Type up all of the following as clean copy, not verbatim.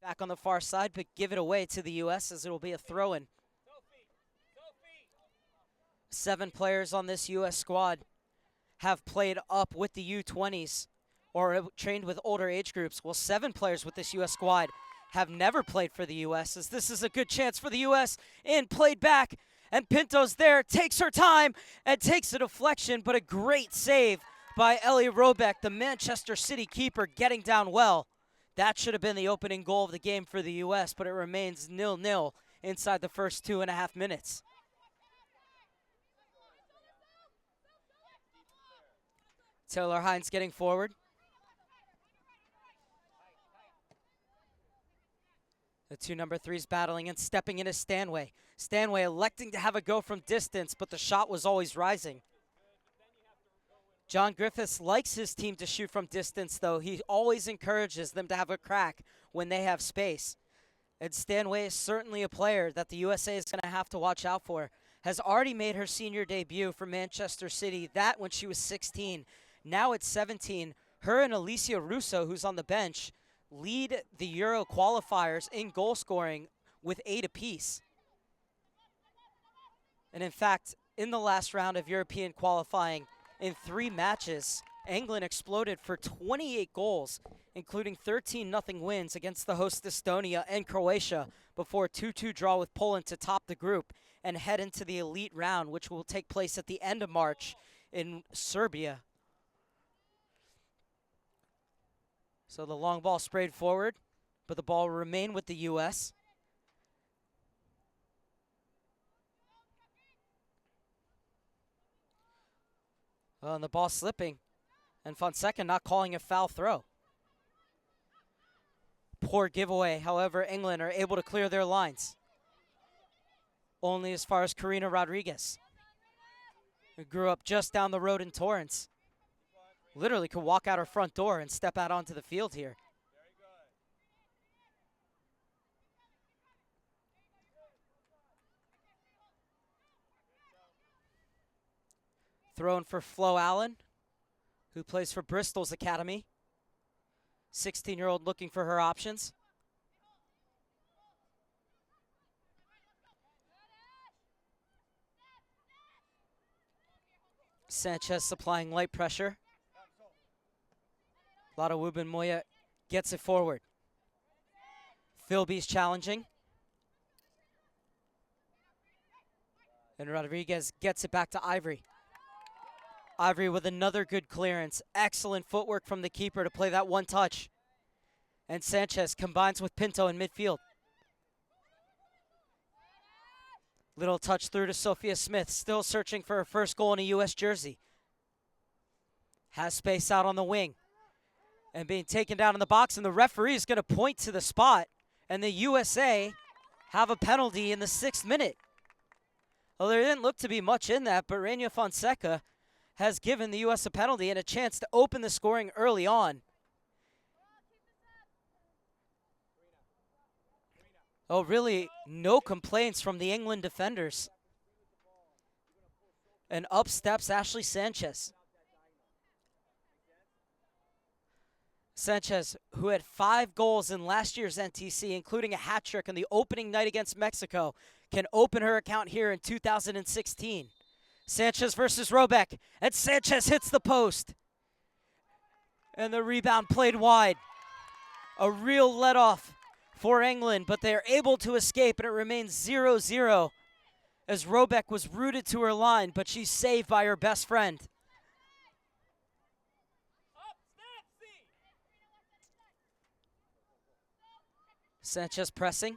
back on the far side, but give it away to the U.S. as it will be a throw-in. 7 players on this U.S. squad have played up with the U20s or trained with older age groups. Well, 7 players with this U.S. squad have never played for the U.S. as this is a good chance for the U.S. in played back. And Pinto's there, takes her time, and takes a deflection, but a great save by Ellie Robeck, the Manchester City keeper, getting down well. That should have been the opening goal of the game for the U.S., but it remains 0-0 inside the first 2.5 minutes. Taylor Hines getting forward. The 2 number 3s battling and stepping into Stanway. Stanway electing to have a go from distance, but the shot was always rising. John Griffiths likes his team to shoot from distance, though. He always encourages them to have a crack when they have space. And Stanway is certainly a player that the USA is going to have to watch out for. Has already made her senior debut for Manchester City, that when she was 16. Now at 17, her and Alicia Russo, who's on the bench, lead the Euro qualifiers in goal scoring with 8 apiece. And in fact, in the last round of European qualifying, in 3 matches, England exploded for 28 goals, including 13-0 wins against the host Estonia and Croatia before a 2-2 draw with Poland to top the group and head into the elite round, which will take place at the end of March in Serbia. So the long ball sprayed forward, but the ball will remain with the U.S. Well, and the ball slipping, and Fonseca not calling a foul throw. Poor giveaway. However, England are able to clear their lines. Only as far as Karina Rodriguez, who grew up just down the road in Torrance. Literally could walk out her front door and step out onto the field here. Thrown for Flo Allen, who plays for Bristol's academy. 16-year-old looking for her options. Sanchez supplying light pressure. Lada Wubin Moya gets it forward. Philby's challenging. And Rodriguez gets it back to Ivory. Ivory with another good clearance. Excellent footwork from the keeper to play that one touch. And Sanchez combines with Pinto in midfield. Little touch through to Sophia Smith, still searching for her first goal in a U.S. jersey. Has space out on the wing. And being taken down in the box, and the referee is going to point to the spot. And the USA have a penalty in the 6th minute. Well, there didn't look to be much in that, but Reina Fonseca has given the U.S. a penalty and a chance to open the scoring early on. Oh, really, no complaints from the England defenders. And up steps Ashley Sanchez. Sanchez, who had 5 goals in last year's NTC, including a hat trick on the opening night against Mexico, can open her account here in 2016. Sanchez versus Robeck, and Sanchez hits the post. And the rebound played wide. A real let-off for England, but they are able to escape, and it remains 0-0 as Robeck was rooted to her line, but she's saved by her best friend. Sanchez pressing.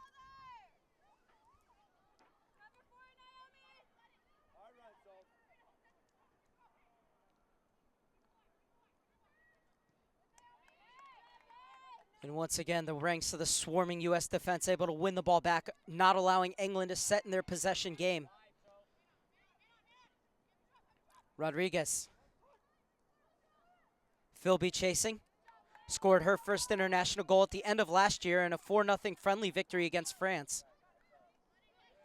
And once again, the ranks of the swarming U.S. defense able to win the ball back, not allowing England to set in their possession game. Rodriguez. Philby chasing. Scored her first international goal at the end of last year in a 4-0 friendly victory against France.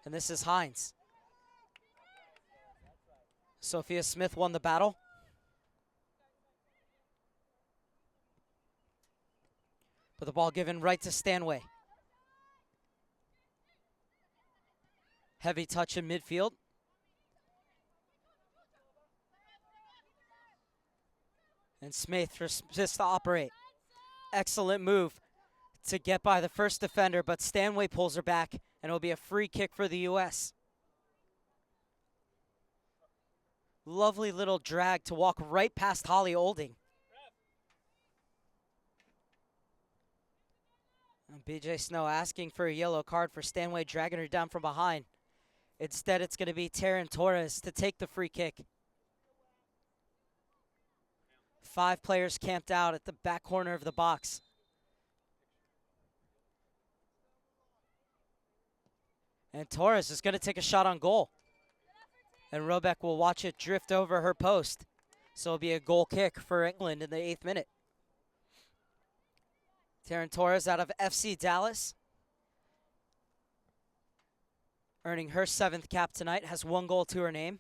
And this is Hines. Sophia Smith won the battle. But the ball given right to Stanway. Heavy touch in midfield. And Smith just to operate. Excellent move to get by the first defender, but Stanway pulls her back, and it'll be a free kick for the U.S. Lovely little drag to walk right past Holly Olding. And BJ Snow asking for a yellow card for Stanway, dragging her down from behind. Instead, it's going to be Taryn Torres to take the free kick. 5 players camped out at the back corner of the box. And Torres is going to take a shot on goal. And Robeck will watch it drift over her post. So it'll be a goal kick for England in the 8th minute. Taryn Torres out of FC Dallas. Earning her 7th cap tonight, has 1 goal to her name.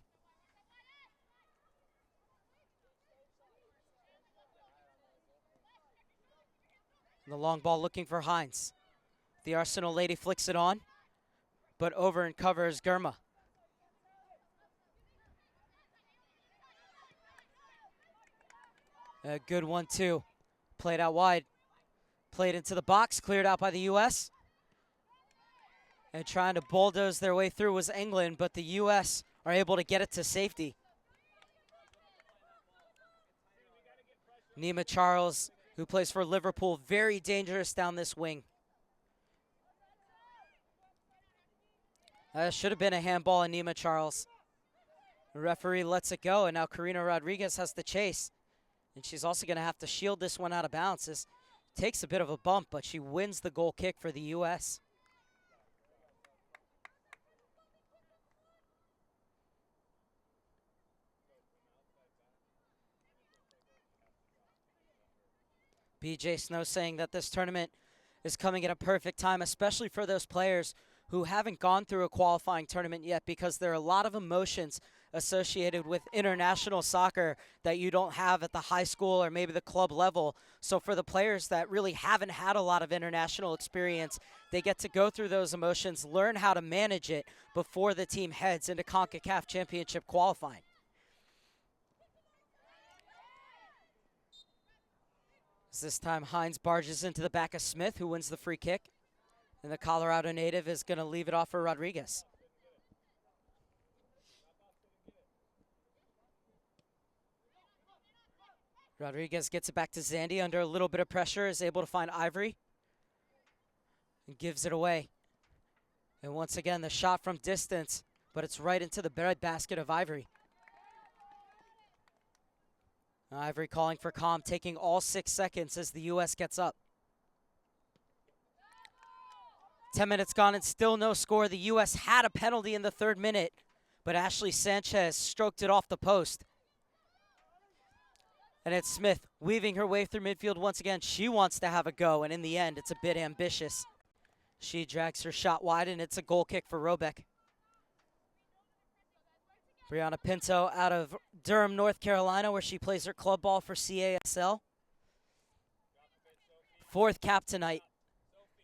The long ball looking for Hines. The Arsenal lady flicks it on, but over and covers Germa. A good 1-2. Played out wide. Played into the box, cleared out by the U.S. And trying to bulldoze their way through was England, but the U.S. are able to get it to safety. Nima Charles, who plays for Liverpool, very dangerous down this wing. Should have been a handball on Nima Charles. The referee lets it go, and now Karina Rodriguez has to chase. And she's also going to have to shield this one out of bounds. This takes a bit of a bump, but she wins the goal kick for the U.S. BJ Snow saying that this tournament is coming at a perfect time, especially for those players who haven't gone through a qualifying tournament yet, because there are a lot of emotions associated with international soccer that you don't have at the high school or maybe the club level. So for the players that really haven't had a lot of international experience, they get to go through those emotions, learn how to manage it before the team heads into CONCACAF Championship qualifying. This time Hines barges into the back of Smith, who wins the free kick. And the Colorado native is going to leave it off for Rodriguez. Rodriguez gets it back to Zandy under a little bit of pressure, is able to find Ivory. And gives it away. And once again, the shot from distance, but it's right into the breadbasket of Ivory. Ivory calling for calm, taking all 6 seconds as the U.S. gets up. 10 minutes gone and still no score. The U.S. had a penalty in the 3rd minute, but Ashley Sanchez stroked it off the post. And it's Smith weaving her way through midfield once again. She wants to have a go, and in the end, it's a bit ambitious. She drags her shot wide, and it's a goal kick for Robeck. Brianna Pinto out of Durham, North Carolina, where she plays her club ball for CASL. 4th cap tonight.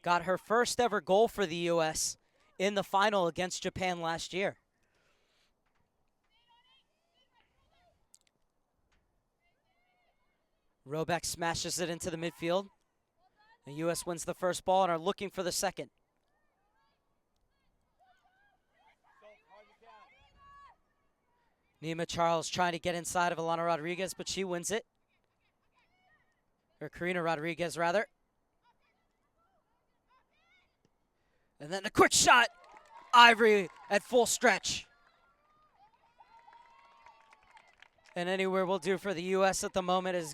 Got her first ever goal for the U.S. in the final against Japan last year. Robeck smashes it into the midfield. The U.S. wins the first ball and are looking for the second. Nima Charles trying to get inside of Alana Rodriguez, but she wins it. Or Karina Rodriguez, rather. And then a quick shot. Ivory at full stretch. And anywhere will do for the U.S. at the moment as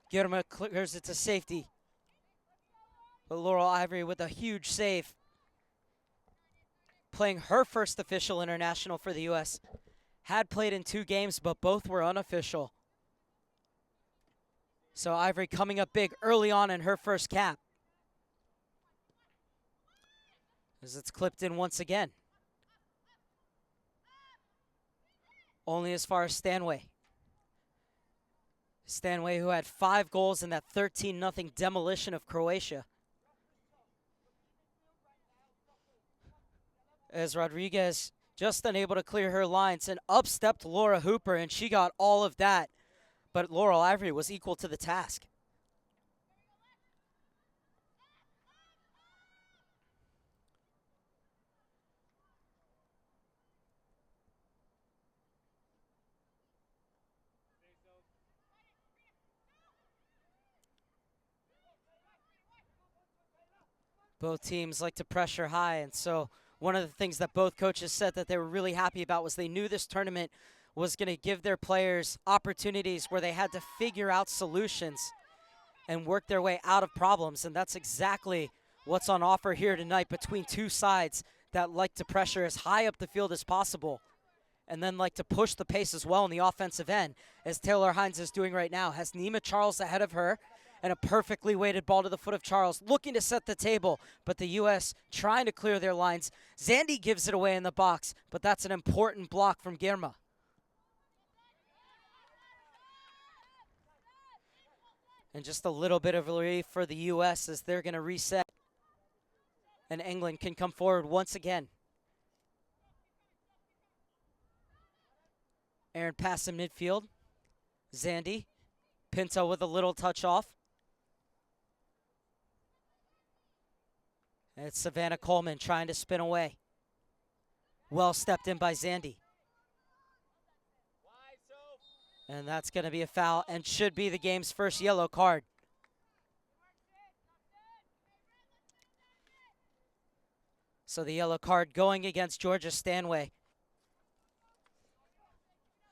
Guillermo clears it to safety. But Laurel Ivory with a huge save. Playing her first official international for the U.S. Had played in 2 games, but both were unofficial. So Ivory coming up big early on in her first cap. As it's clipped in once again. Only as far as Stanway. Stanway, who had 5 goals in that 13-0 demolition of Croatia. as Rodriguez just unable to clear her lines, and up stepped Laura Hooper, and she got all of that. But Laurel Ivory was equal to the task. Both teams like to pressure high, and so one of the things that both coaches said that they were really happy about was they knew this tournament was going to give their players opportunities where they had to figure out solutions and work their way out of problems, and that's exactly what's on offer here tonight between two sides that like to pressure as high up the field as possible and then like to push the pace as well on the offensive end, as Taylor Hines is doing right now. Has Nima Charles ahead of her, and a perfectly weighted ball to the foot of Charles, looking to set the table, but the U.S. trying to clear their lines. Zandy gives it away in the box, but that's an important block from Girma. And just a little bit of relief for the U.S. as they're going to reset, and England can come forward once again. Aaron pass in midfield. Zandy. Pinto with a little touch off. And it's Savannah Coleman trying to spin away. Well stepped in by Zandy. And that's going to be a foul and should be the game's first yellow card. So the yellow card going against Georgia Stanway.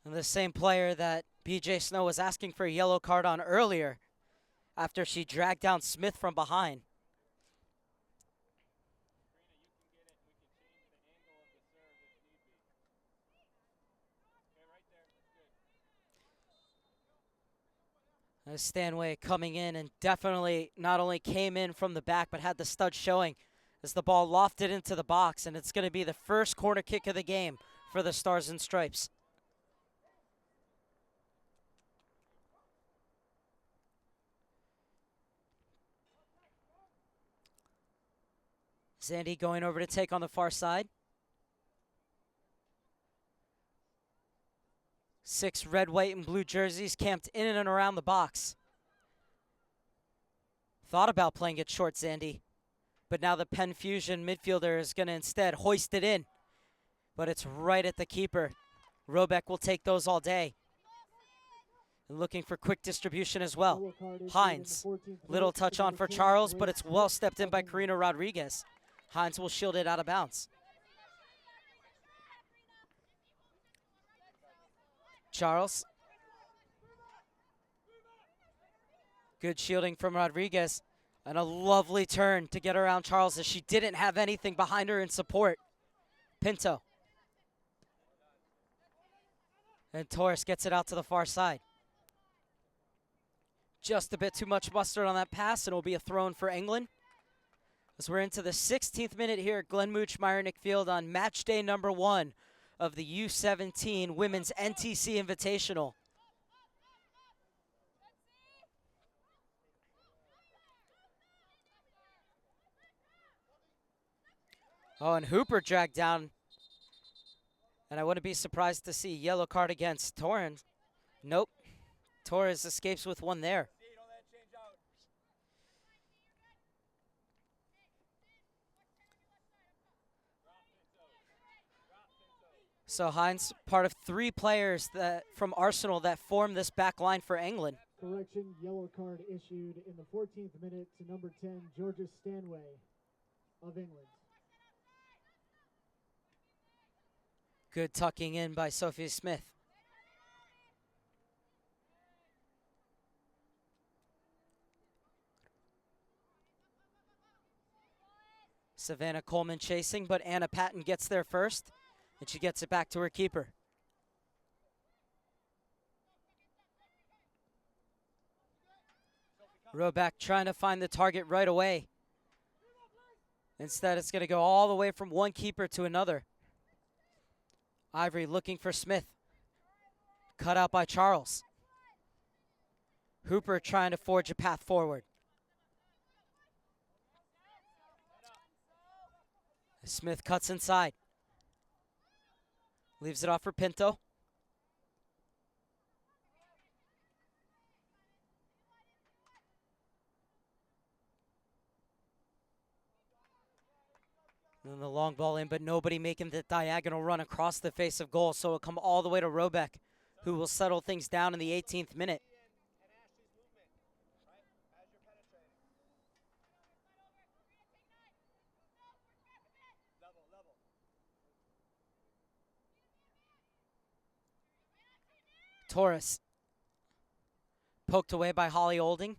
And the same player that BJ Snow was asking for a yellow card on earlier after she dragged down Smith from behind. Stanway coming in and definitely not only came in from the back but had the stud showing as the ball lofted into the box, and it's going to be the first corner kick of the game for the Stars and Stripes. Zandy going over to take on the far side. 6 red, white, and blue jerseys camped in and around the box. Thought about playing it short, Zandy, but now the Penn Fusion midfielder is going to instead hoist it in. But it's right at the keeper. Robeck will take those all day. And looking for quick distribution as well. Hines, little touch on for Charles, but it's well stepped in by Karina Rodriguez. Hines will shield it out of bounds. Charles. Good shielding from Rodriguez. And a lovely turn to get around Charles as she didn't have anything behind her in support. Pinto. And Torres gets it out to the far side. Just a bit too much mustard on that pass, and it will be a throw in for England. As we're into the 16th minute here at Glenn Mooch Meyernick Field on match day number 1 of the U17 Women's NTC Invitational. Oh, and Hooper dragged down. And I wouldn't be surprised to see yellow card against Torrens. Nope. Torres escapes with one there. So Hines, part of 3 players that from Arsenal that form this back line for England. Correction, yellow card issued in the 14th minute to number 10, Georgia Stanway of England. Good tucking in by Sophia Smith. Savannah Coleman chasing, but Anna Patton gets there first, and she gets it back to her keeper. Roback trying to find the target right away. Instead, it's going to go all the way from one keeper to another. Ivory looking for Smith. Cut out by Charles. Hooper trying to forge a path forward. Smith cuts inside. Leaves it off for Pinto. And the long ball in, but nobody making the diagonal run across the face of goal. So it'll come all the way to Robeck, who will settle things down in the 18th minute. Torres. Poked away by Holly Olding.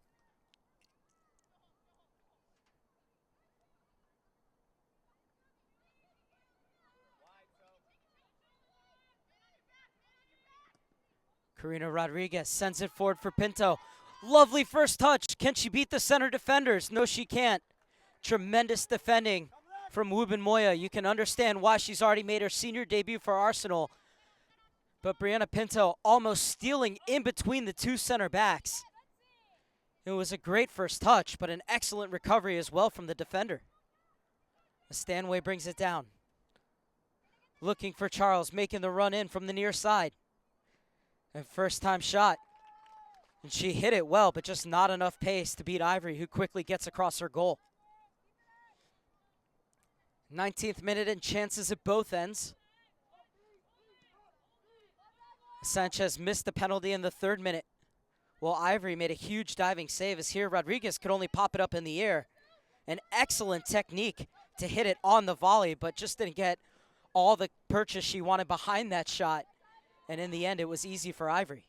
Karina Rodriguez sends it forward for Pinto. Lovely first touch. Can she beat the center defenders? No, she can't. Tremendous defending from Wubin Moya. You can understand why she's already made her senior debut for Arsenal. But Brianna Pinto almost stealing in between the two center backs. It was a great first touch, but an excellent recovery as well from the defender. Stanway brings it down. Looking for Charles, making the run in from the near side. And first time shot. And she hit it well, but just not enough pace to beat Ivory, who quickly gets across her goal. 19th minute and chances at both ends. Sanchez missed the penalty in the 3rd minute. Well, Ivory made a huge diving save as here Rodriguez could only pop it up in the air. An excellent technique to hit it on the volley, but just didn't get all the purchase she wanted behind that shot. And in the end, it was easy for Ivory.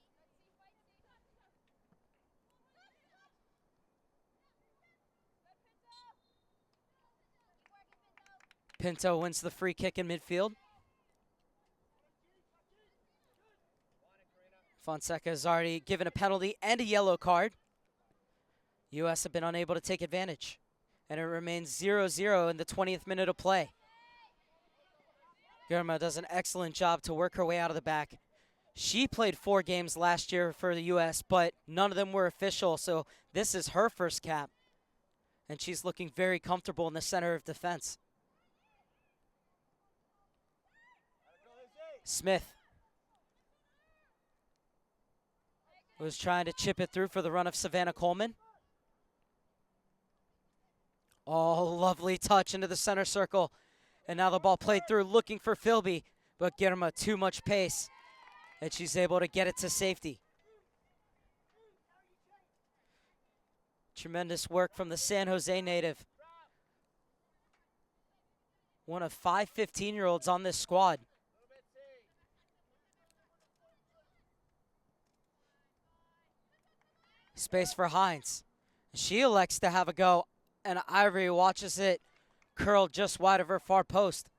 Pinto wins the free kick in midfield. Fonseca has already given a penalty and a yellow card. U.S. have been unable to take advantage. And it remains 0-0 in the 20th minute of play. Germa does an excellent job to work her way out of the back. She played 4 games last year for the U.S., but none of them were official, so this is her first cap. And she's looking very comfortable in the center of defense. Smith was trying to chip it through for the run of Savannah Coleman. Oh, lovely touch into the center circle. And now the ball played through, looking for Philby, but Germa too much pace. And she's able to get it to safety. Tremendous work from the San Jose native. One of 5 15-year-olds on this squad. Space for Hines. She elects to have a go, and Ivory watches it curl just wide of her far post.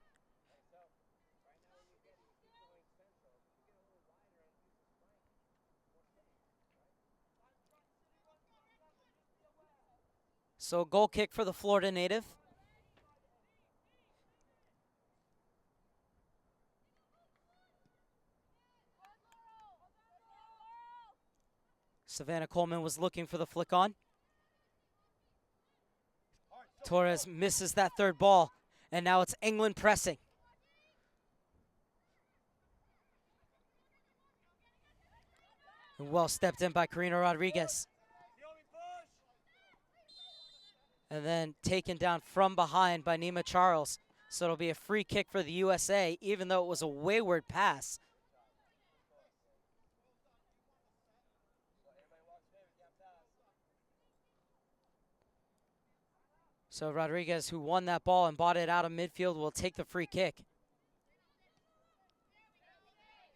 So goal kick for the Florida native. Savannah Coleman was looking for the flick on. Torres misses that 3rd ball, and now it's England pressing. And well stepped in by Karina Rodriguez. And then taken down from behind by Nima Charles. So it'll be a free kick for the USA, even though it was a wayward pass. So Rodriguez, who won that ball and bought it out of midfield, will take the free kick.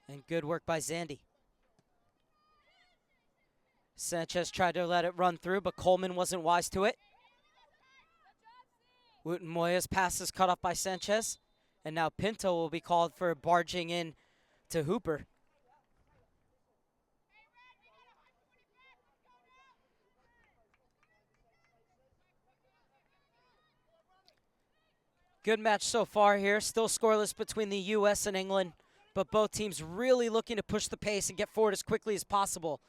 And good work by Zandy. Sanchez tried to let it run through, but Coleman wasn't wise to it. Wooten Moya's pass is cut off by Sanchez. And now Pinto will be called for barging in to Hooper. Good match so far here. Still scoreless between the U.S. and England, but both teams really looking to push the pace and get forward as quickly as possible.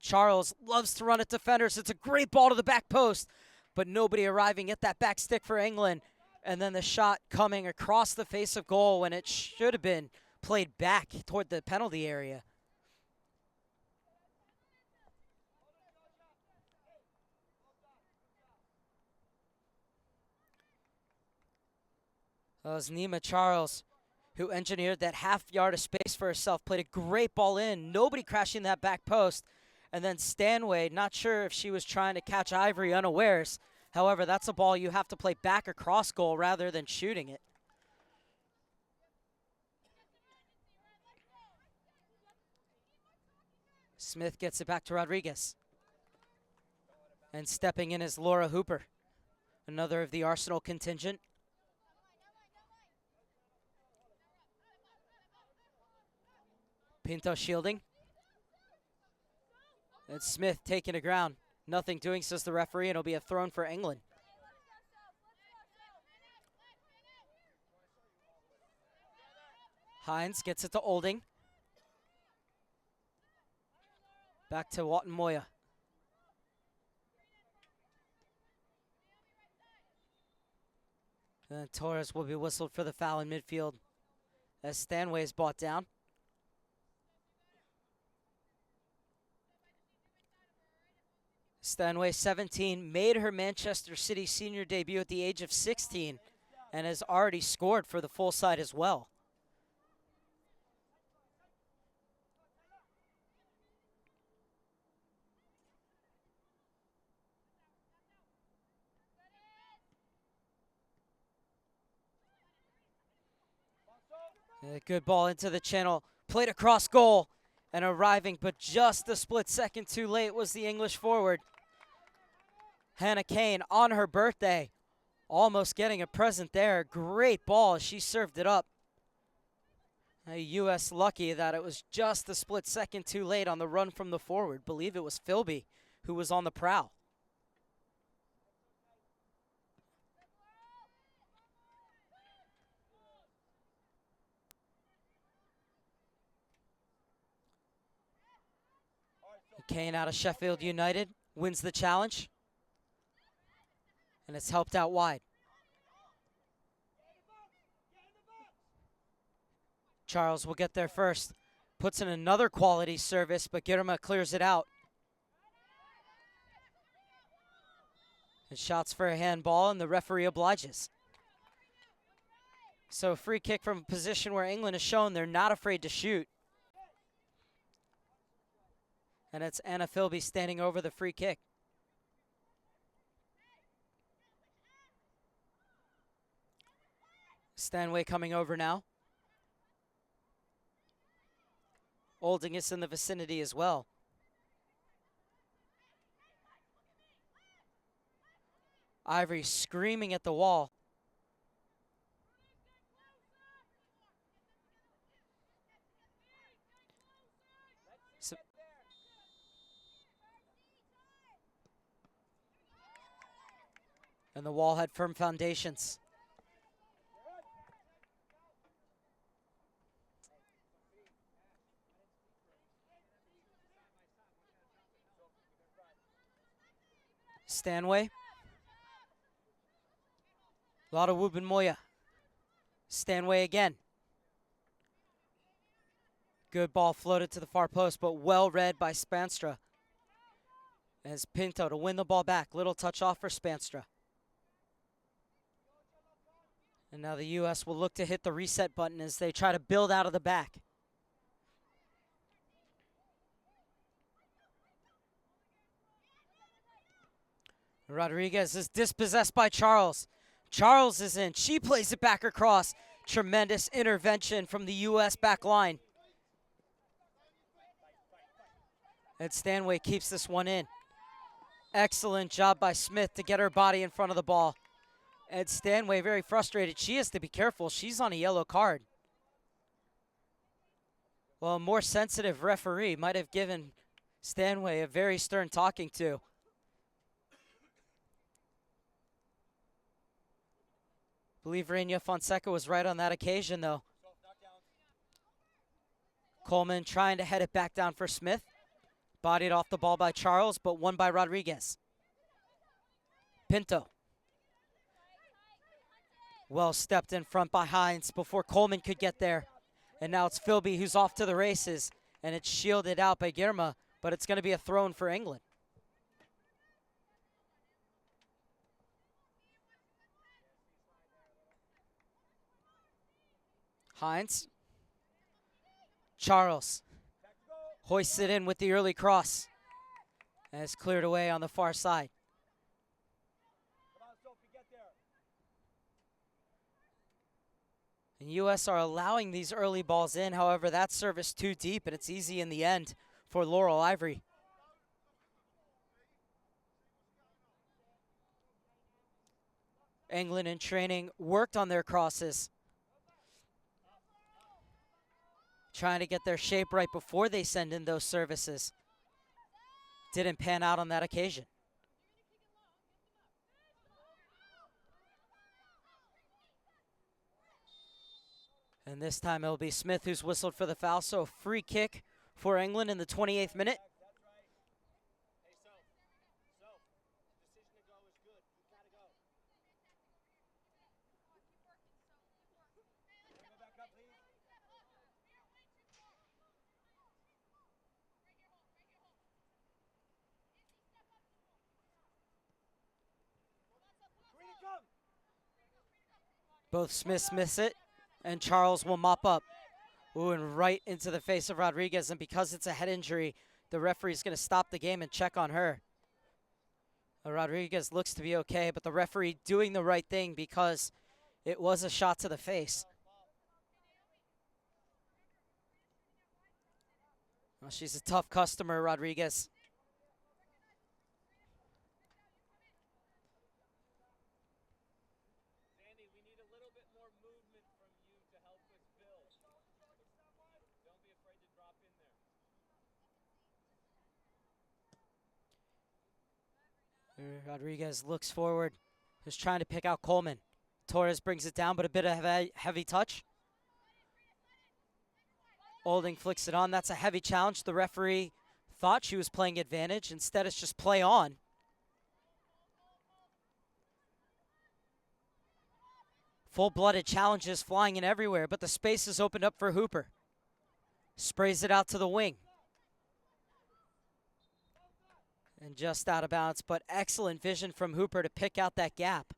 Charles loves to run at defenders. It's a great ball to the back post, but nobody arriving at that back stick for England. And then the shot coming across the face of goal when it should have been played back toward the penalty area. That was Nima Charles, who engineered that half yard of space for herself, played a great ball in, nobody crashing that back post. And then Stanway, not sure if she was trying to catch Ivory unawares. However, that's a ball you have to play back across goal rather than shooting it. Smith gets it back to Rodriguez. And stepping in is Laura Hooper, another of the Arsenal contingent. Pinto shielding. And Smith taking the ground. Nothing doing, says the referee, and it'll be a thrown for England. Hines gets it to Olding. Back to Watton Moya. And then Torres will be whistled for the foul in midfield as Stanway is brought down. Stanway, 17, made her Manchester City senior debut at the age of 16 and has already scored for the full side as well. A good ball into the channel, played across goal, and arriving, but just a split second too late was the English forward. Hannah Kane on her birthday, almost getting a present there. Great ball, she served it up. U.S. lucky that it was just a split second too late on the run from the forward. Believe it was Philby who was on the prowl. Kane out of Sheffield United wins the challenge. And it's helped out wide. Charles will get there first. Puts in another quality service, but Girma clears it out. And shots for a handball, and the referee obliges. So a free kick from a position where England has shown they're not afraid to shoot. And it's Anna Philby standing over the free kick. Stanway coming over now. Olding is in the vicinity as well. Ivory screaming at the wall. And the wall had firm foundations. Stanway. Lotta Wubin Moya. Stanway again. Good ball floated to the far post, but well read by Spanstra. As Pinto to win the ball back. Little touch off for Spanstra. And now the U.S. will look to hit the reset button as they try to build out of the back. Rodriguez is dispossessed by Charles. Charles is in. She plays it back across. Tremendous intervention from the U.S. back line. And Stanway keeps this one in. Excellent job by Smith to get her body in front of the ball. And Stanway very frustrated. She has to be careful. She's on a yellow card. Well, a more sensitive referee might have given Stanway a very stern talking to. I believe Reina Fonseca was right on that occasion, though. Coleman trying to head it back down for Smith. Bodied off the ball by Charles, but won by Rodriguez. Pinto. Well stepped in front by Hines before Coleman could get there. And now it's Philby who's off to the races, and it's shielded out by Girma, but it's going to be a throw-in for England. Hines. Charles hoists it in with the early cross. And it's cleared away on the far side. And U.S. are allowing these early balls in. However, that service too deep, and it's easy in the end for Laurel Ivory. England in training worked on their crosses, trying to get their shape right before they send in those services. Didn't pan out on that occasion. And this time it'll be Smith who's whistled for the foul, so a free kick for England in the 28th minute. Both Smiths miss it, and Charles will mop up. Ooh, and right into the face of Rodriguez, and because it's a head injury, the referee's going to stop the game and check on her. Rodriguez looks to be okay, but the referee doing the right thing because it was a shot to the face. Well, she's a tough customer, Rodriguez. Rodriguez looks forward, who's trying to pick out Coleman. Torres brings it down, but a bit of heavy touch. Olding flicks it on. That's a heavy challenge. The referee thought she was playing advantage. Instead, it's just play on. Full-blooded challenges flying in everywhere, but the space is opened up for Hooper. Sprays it out to the wing. And just out of bounds, but excellent vision from Hooper to pick out that gap.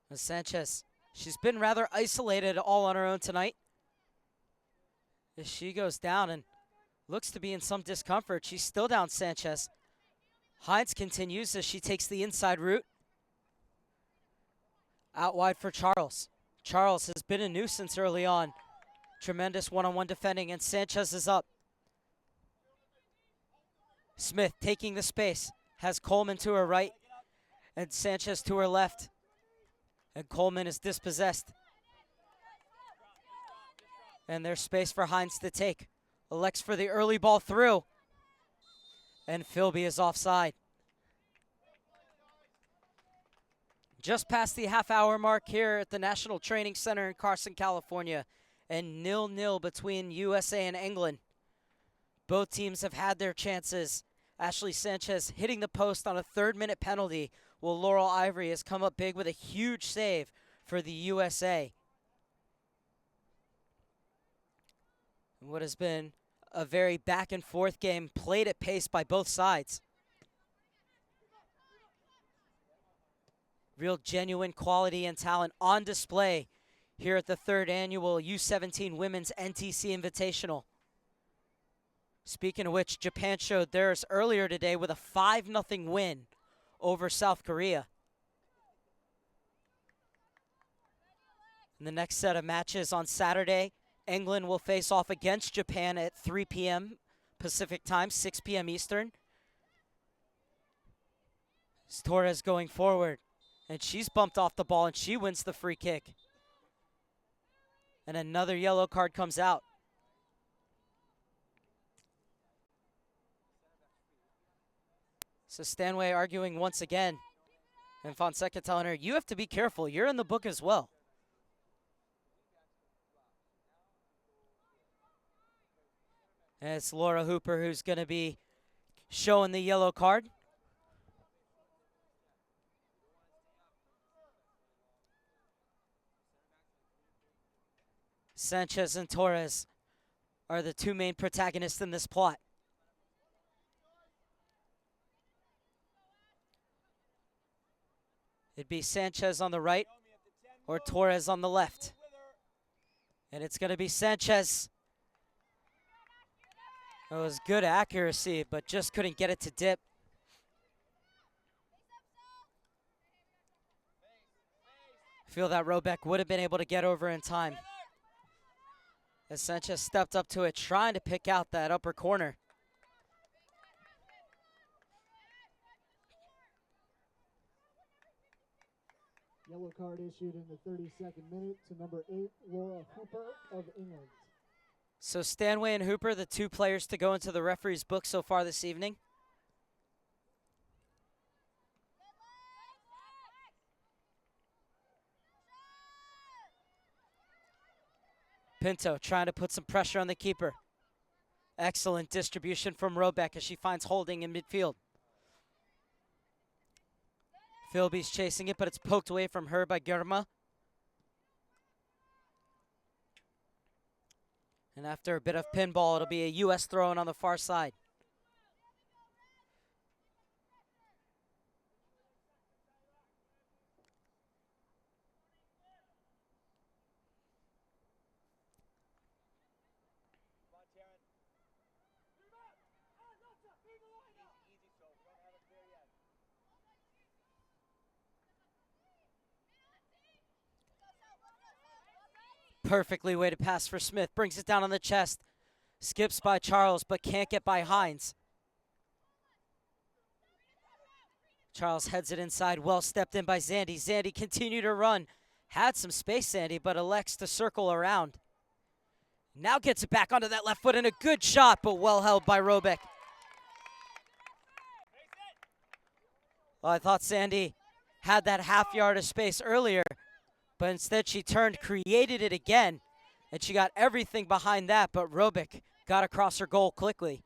And Sanchez, she's been rather isolated all on her own tonight. As she goes down and looks to be in some discomfort. She's still down, Sanchez. Hines continues as she takes the inside route. Out wide for Charles. Charles has been a nuisance early on. Tremendous one-on-one defending, and Sanchez is up. Smith taking the space. Has Coleman to her right and Sanchez to her left. And Coleman is dispossessed. And there's space for Hines to take. Elects for the early ball through. And Philby is offside. Just past the half-hour mark here at the National Training Center in Carson, California, and 0-0 between USA and England. Both teams have had their chances. Ashley Sanchez hitting the post on a third-minute penalty, while Laurel Ivory has come up big with a huge save for the USA. What has been a very back-and-forth game played at pace by both sides. Real genuine quality and talent on display here at the third annual U17 Women's NTC Invitational. Speaking of which, Japan showed theirs earlier today with a 5-0 win over South Korea. In the next set of matches on Saturday, England will face off against Japan at 3 p.m. Pacific time, 6 p.m. Eastern. Torres going forward. And she's bumped off the ball, and she wins the free kick. And another yellow card comes out. So Stanway arguing once again. And Fonseca telling her, you have to be careful. You're in the book as well. And it's Laura Hooper who's going to be showing the yellow card. Sanchez and Torres are the two main protagonists in this plot. It'd be Sanchez on the right or Torres on the left. And it's going to be Sanchez. It was good accuracy, but just couldn't get it to dip. I feel that Robeck would have been able to get over in time, as Sanchez stepped up to it, trying to pick out that upper corner. Yellow card issued in the 32nd minute to number 8, Laura Hooper of England. So Stanway and Hooper, the two players to go into the referee's book so far this evening. Pinto trying to put some pressure on the keeper. Excellent distribution from Robeck as she finds holding in midfield. Philby's chasing it, but it's poked away from her by Germa. And after a bit of pinball, it'll be a U.S. throw-in on the far side. Perfectly weighted pass for Smith. Brings it down on the chest. Skips by Charles, but can't get by Hines. Charles heads it inside. Well stepped in by Zandy. Zandy continued to run. Had some space, Zandy, but elects to circle around. Now gets it back onto that left foot and a good shot, but well held by Robeck. Well, I thought Zandy had that half yard of space earlier, but instead she turned, created it again, and she got everything behind that, but Robeck got across her goal quickly.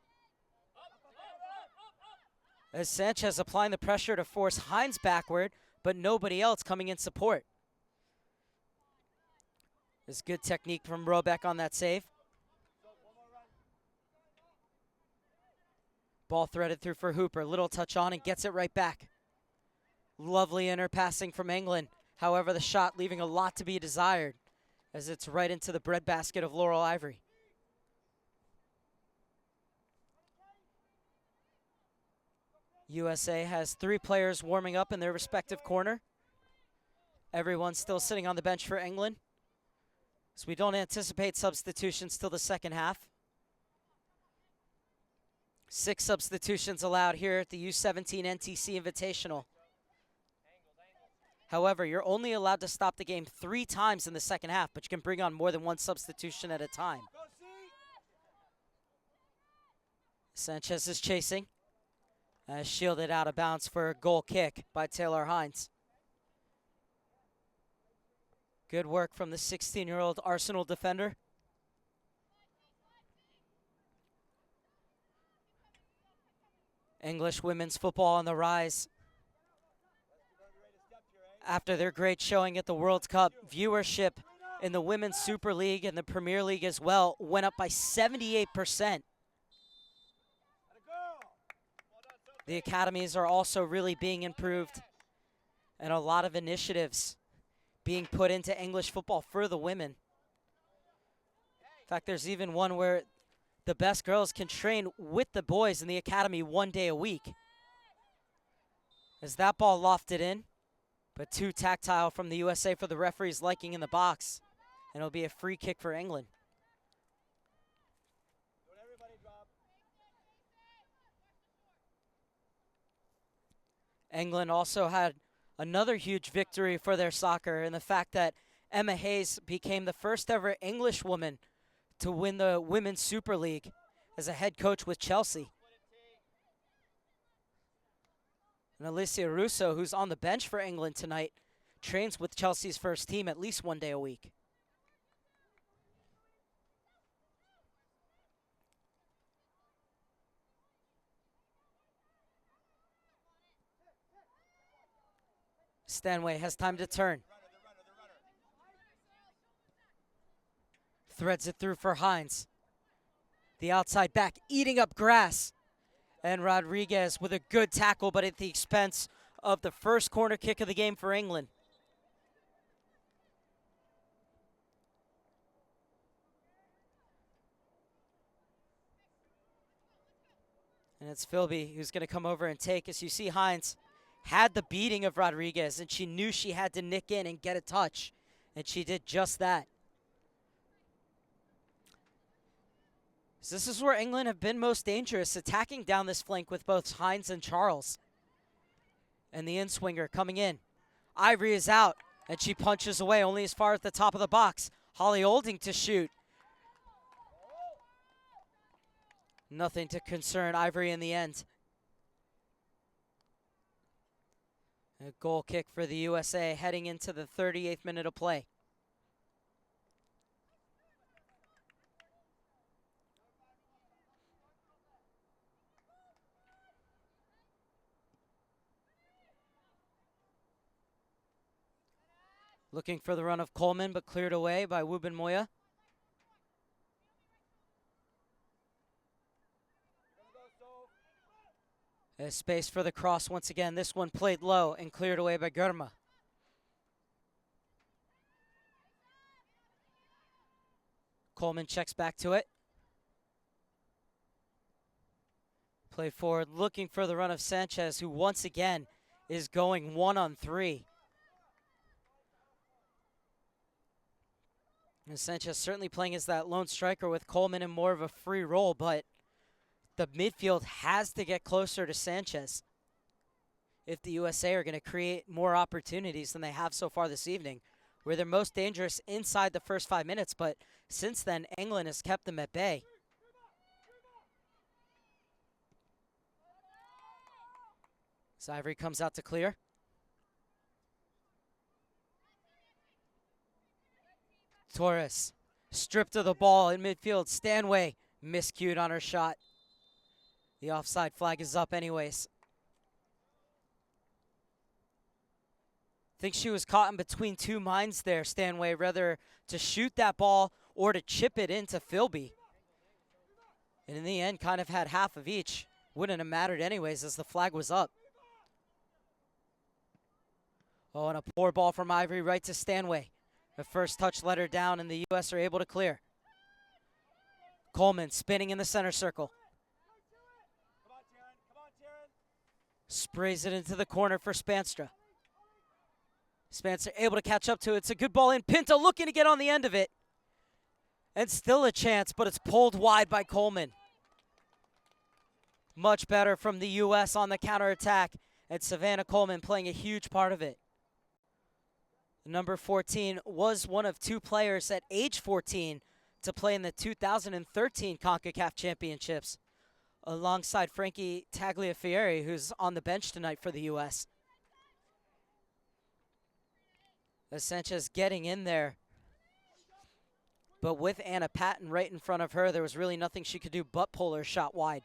As Sanchez applying the pressure to force Hines backward, but nobody else coming in support. There's good technique from Robeck on that save. Ball threaded through for Hooper. Little touch on and gets it right back. Lovely inner passing from England. However, the shot leaving a lot to be desired as it's right into the breadbasket of Laurel Ivory. USA has 3 players warming up in their respective corner. Everyone's still sitting on the bench for England, so we don't anticipate substitutions till the second half. 6 substitutions allowed here at the U17 NTC Invitational. However, you're only allowed to stop the game 3 times in the second half, but you can bring on more than 1 substitution at a time. Sanchez is chasing. Shielded out of bounds for a goal kick by Taylor Hines. Good work from the 16-year-old Arsenal defender. English women's football on the rise. After their great showing at the World Cup, viewership in the Women's Super League and the Premier League as well went up by 78%. The academies are also really being improved, and a lot of initiatives being put into English football for the women. In fact, there's even one where the best girls can train with the boys in the academy 1 day a week. As that ball lofted in, but too tactile from the USA for the referee's liking in the box, and it'll be a free kick for England. England also had another huge victory for their soccer in the fact that Emma Hayes became the first ever English woman to win the Women's Super League as a head coach with Chelsea. And Alicia Russo, who's on the bench for England tonight, trains with Chelsea's first team at least 1 day a week. Stanway has time to turn. Threads it through for Hines. The outside back eating up grass. And Rodriguez with a good tackle, but at the expense of the first corner kick of the game for England. And it's Philby who's going to come over and take. As you see, Hines had the beating of Rodriguez, and she knew she had to nick in and get a touch. And she did just that. So this is where England have been most dangerous, attacking down this flank with both Hines and Charles. And the in-swinger coming in. Ivory is out, and she punches away only as far as the top of the box. Holly Olding to shoot. Nothing to concern Ivory in the end. A goal kick for the USA heading into the 38th minute of play. Looking for the run of Coleman, but cleared away by Wubin Moya. There's space for the cross once again. This one played low and cleared away by Gurma. Coleman checks back to it. Play forward, looking for the run of Sanchez, who once again is going 1-on-3. And Sanchez certainly playing as that lone striker with Coleman in more of a free role, but the midfield has to get closer to Sanchez if the USA are going to create more opportunities than they have so far this evening, where they're most dangerous inside the first 5 minutes, but since then, England has kept them at bay. As Ivory comes out to clear. Torres stripped of the ball in midfield. Stanway miscued on her shot. The offside flag is up anyways. Think she was caught in between two minds there, Stanway, whether to shoot that ball or to chip it into Philby. And in the end, kind of had half of each. Wouldn't have mattered anyways as the flag was up. Oh, and a poor ball from Ivory right to Stanway. The first touch let her down, and the U.S. are able to clear. Coleman spinning in the center circle. Sprays it into the corner for Spanstra. Spanstra able to catch up to it. It's a good ball in. Pinto looking to get on the end of it. And still a chance, but it's pulled wide by Coleman. Much better from the U.S. on the counterattack. And Savannah Coleman playing a huge part of it. Number 14 was one of two players at age 14 to play in the 2013 CONCACAF Championships, alongside Frankie Tagliafieri, who's on the bench tonight for the U.S. As Sanchez getting in there, but with Anna Patton right in front of her, there was really nothing she could do but pull her shot wide.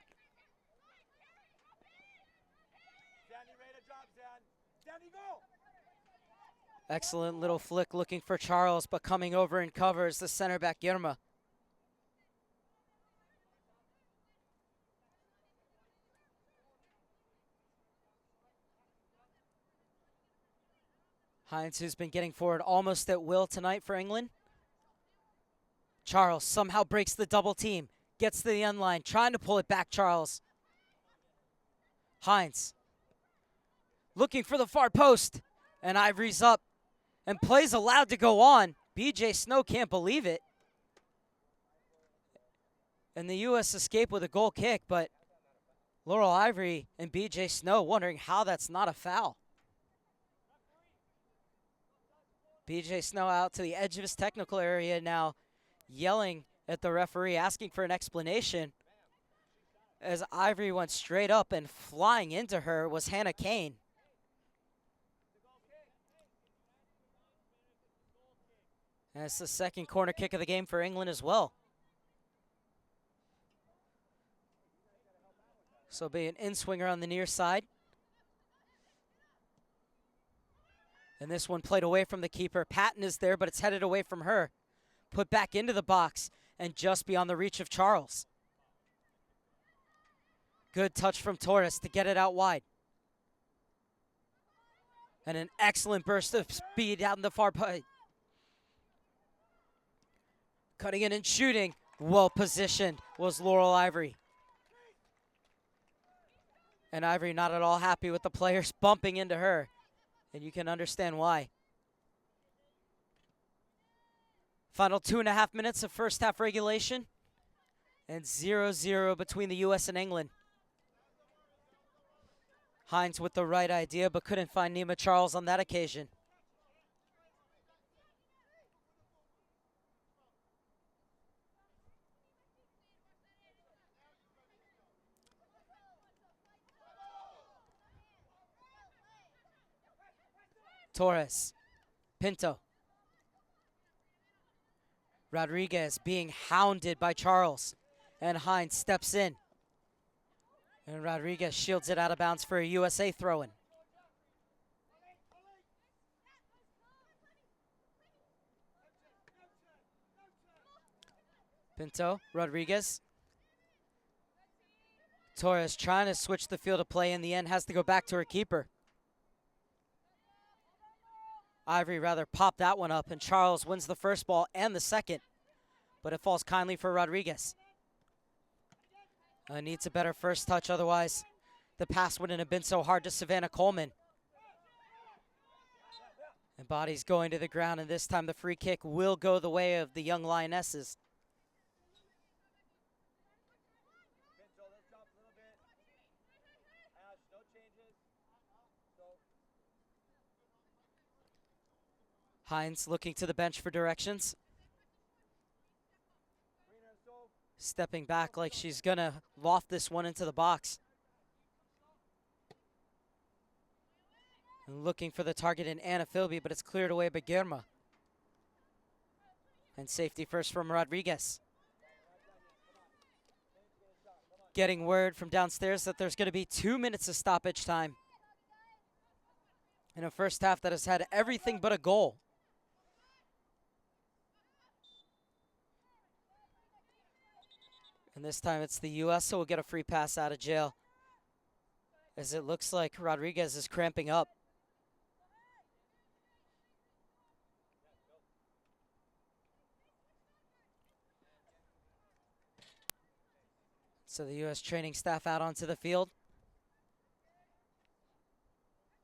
Excellent little flick looking for Charles, but coming over and covers the center back Girma. Hines, who's been getting forward almost at will tonight for England. Charles somehow breaks the double team, gets to the end line, trying to pull it back, Charles. Hines looking for the far post, and Ivory's up. And plays allowed to go on. BJ Snow can't believe it. And the U.S. escape with a goal kick, but Laurel Ivory and BJ Snow wondering how that's not a foul. BJ Snow out to the edge of his technical area now, yelling at the referee, asking for an explanation. As Ivory went straight up, and flying into her was Hannah Kane. And it's the second corner kick of the game for England as well. So it'll be an in-swinger on the near side. And this one played away from the keeper. Patton is there, but it's headed away from her. put back into the box and just beyond the reach of Charles. Good touch from Torres to get it out wide. And an excellent burst of speed out in the far point. Cutting in and shooting. Well positioned was Laurel Ivory. And Ivory not at all happy with the players bumping into her. And you can understand why. Final 2.5 minutes of first half regulation. And 0-0 between the U.S. and England. Hines with the right idea, but couldn't find Nima Charles on that occasion. Torres, Pinto. Rodriguez being hounded by Charles, and Hines steps in. And Rodriguez shields it out of bounds for a USA throw-in. Pinto, Rodriguez. Torres trying to switch the field of play. In the end, has to go back to her keeper. Ivory rather popped that one up, and Charles wins the first ball and the second. But it falls kindly for Rodriguez. Needs a better first touch, otherwise the pass wouldn't have been so hard to Savannah Coleman. And body's going to the ground, and this time the free kick will go the way of the young Lionesses. Hines looking to the bench for directions. Stepping back like she's gonna loft this one into the box. And looking for the target in Anna Philby, but it's cleared away by Guerma. And safety first from Rodriguez. Getting word from downstairs that there's gonna be 2 minutes of stoppage time in a first half that has had everything but a goal. And this time it's the U.S., so we'll get a free pass out of jail, as it looks like Rodriguez is cramping up. So the U.S. training staff out onto the field.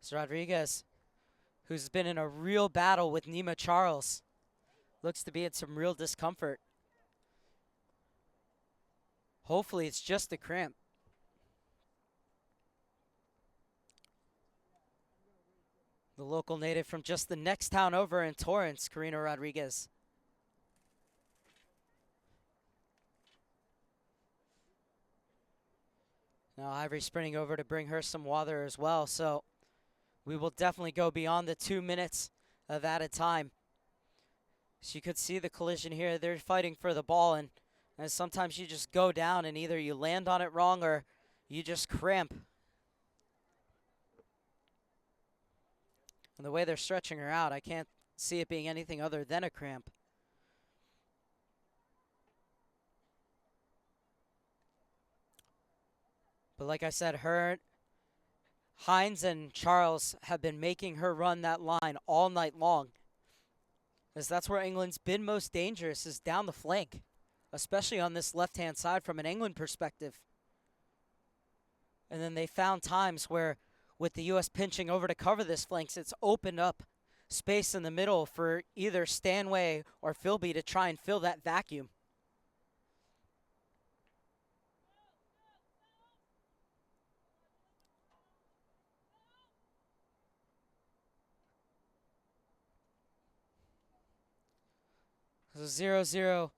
It's Rodriguez, who's been in a real battle with Nima Charles. Looks to be in some real discomfort. Hopefully it's just a cramp. The local native from just the next town over in Torrance, Karina Rodriguez. Now Ivory sprinting over to bring her some water as well, so we will definitely go beyond the 2 minutes of added time. So you could see the collision here. They're fighting for the ball, and sometimes you just go down and either you land on it wrong or you just cramp. And the way they're stretching her out, I can't see it being anything other than a cramp. But like I said, Hines and Charles have been making her run that line all night long, as that's where England's been most dangerous, is down the flank, especially on this left-hand side from an England perspective. And then they found times where, with the U.S. pinching over to cover this flanks, it's opened up space in the middle for either Stanway or Philby to try and fill that vacuum. So 0-0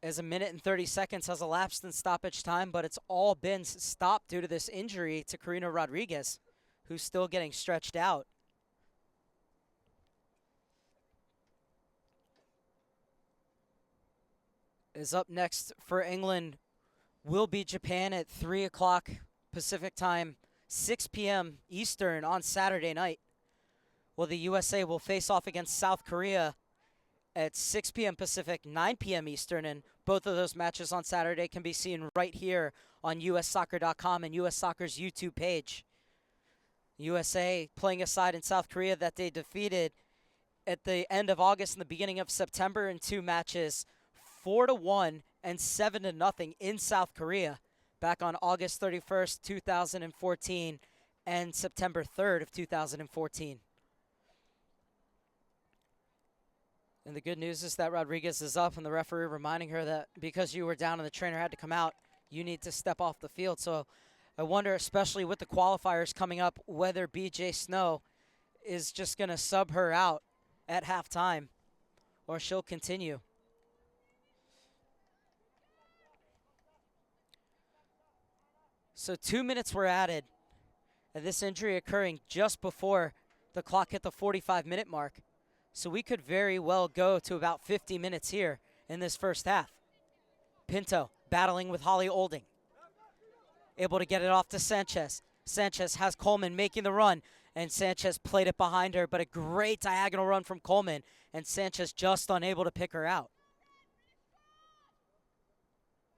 as a minute and 30 seconds has elapsed in stoppage time, but it's all been stopped due to this injury to Karina Rodriguez, who's still getting stretched out. Is up next for England will be Japan at 3 o'clock Pacific time, 6 p.m. Eastern on Saturday night. Well, the USA will face off against South Korea at 6 p.m. Pacific, 9 p.m. Eastern, and both of those matches on Saturday can be seen right here on ussoccer.com and US Soccer's YouTube page. USA playing a side in South Korea that they defeated at the end of August and the beginning of September in 2 matches, 4-1 and 7-0 in South Korea back on August 31st, 2014 and September 3rd of 2014. And the good news is that Rodriguez is up, and the referee reminding her that because you were down and the trainer had to come out, you need to step off the field. So I wonder, especially with the qualifiers coming up, whether BJ Snow is just going to sub her out at halftime or she'll continue. So 2 minutes were added, and this injury occurring just before the clock hit the 45-minute mark. So we could very well go to about 50 minutes here in this first half. Pinto battling with Holly Olding. Able to get it off to Sanchez. Sanchez has Coleman making the run, and Sanchez played it behind her, but a great diagonal run from Coleman, and Sanchez just unable to pick her out.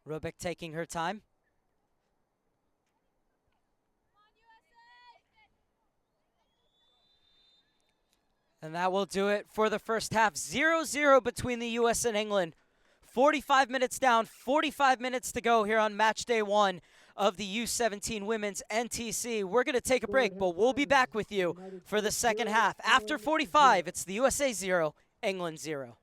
Robick taking her time. And that will do it for the first half. 0-0 between the U.S. and England. 45 minutes down, 45 minutes to go here on match day 1 of the U17 Women's NTC. We're going to take a break, but we'll be back with you for the second half. After 45, it's the USA 0, England 0.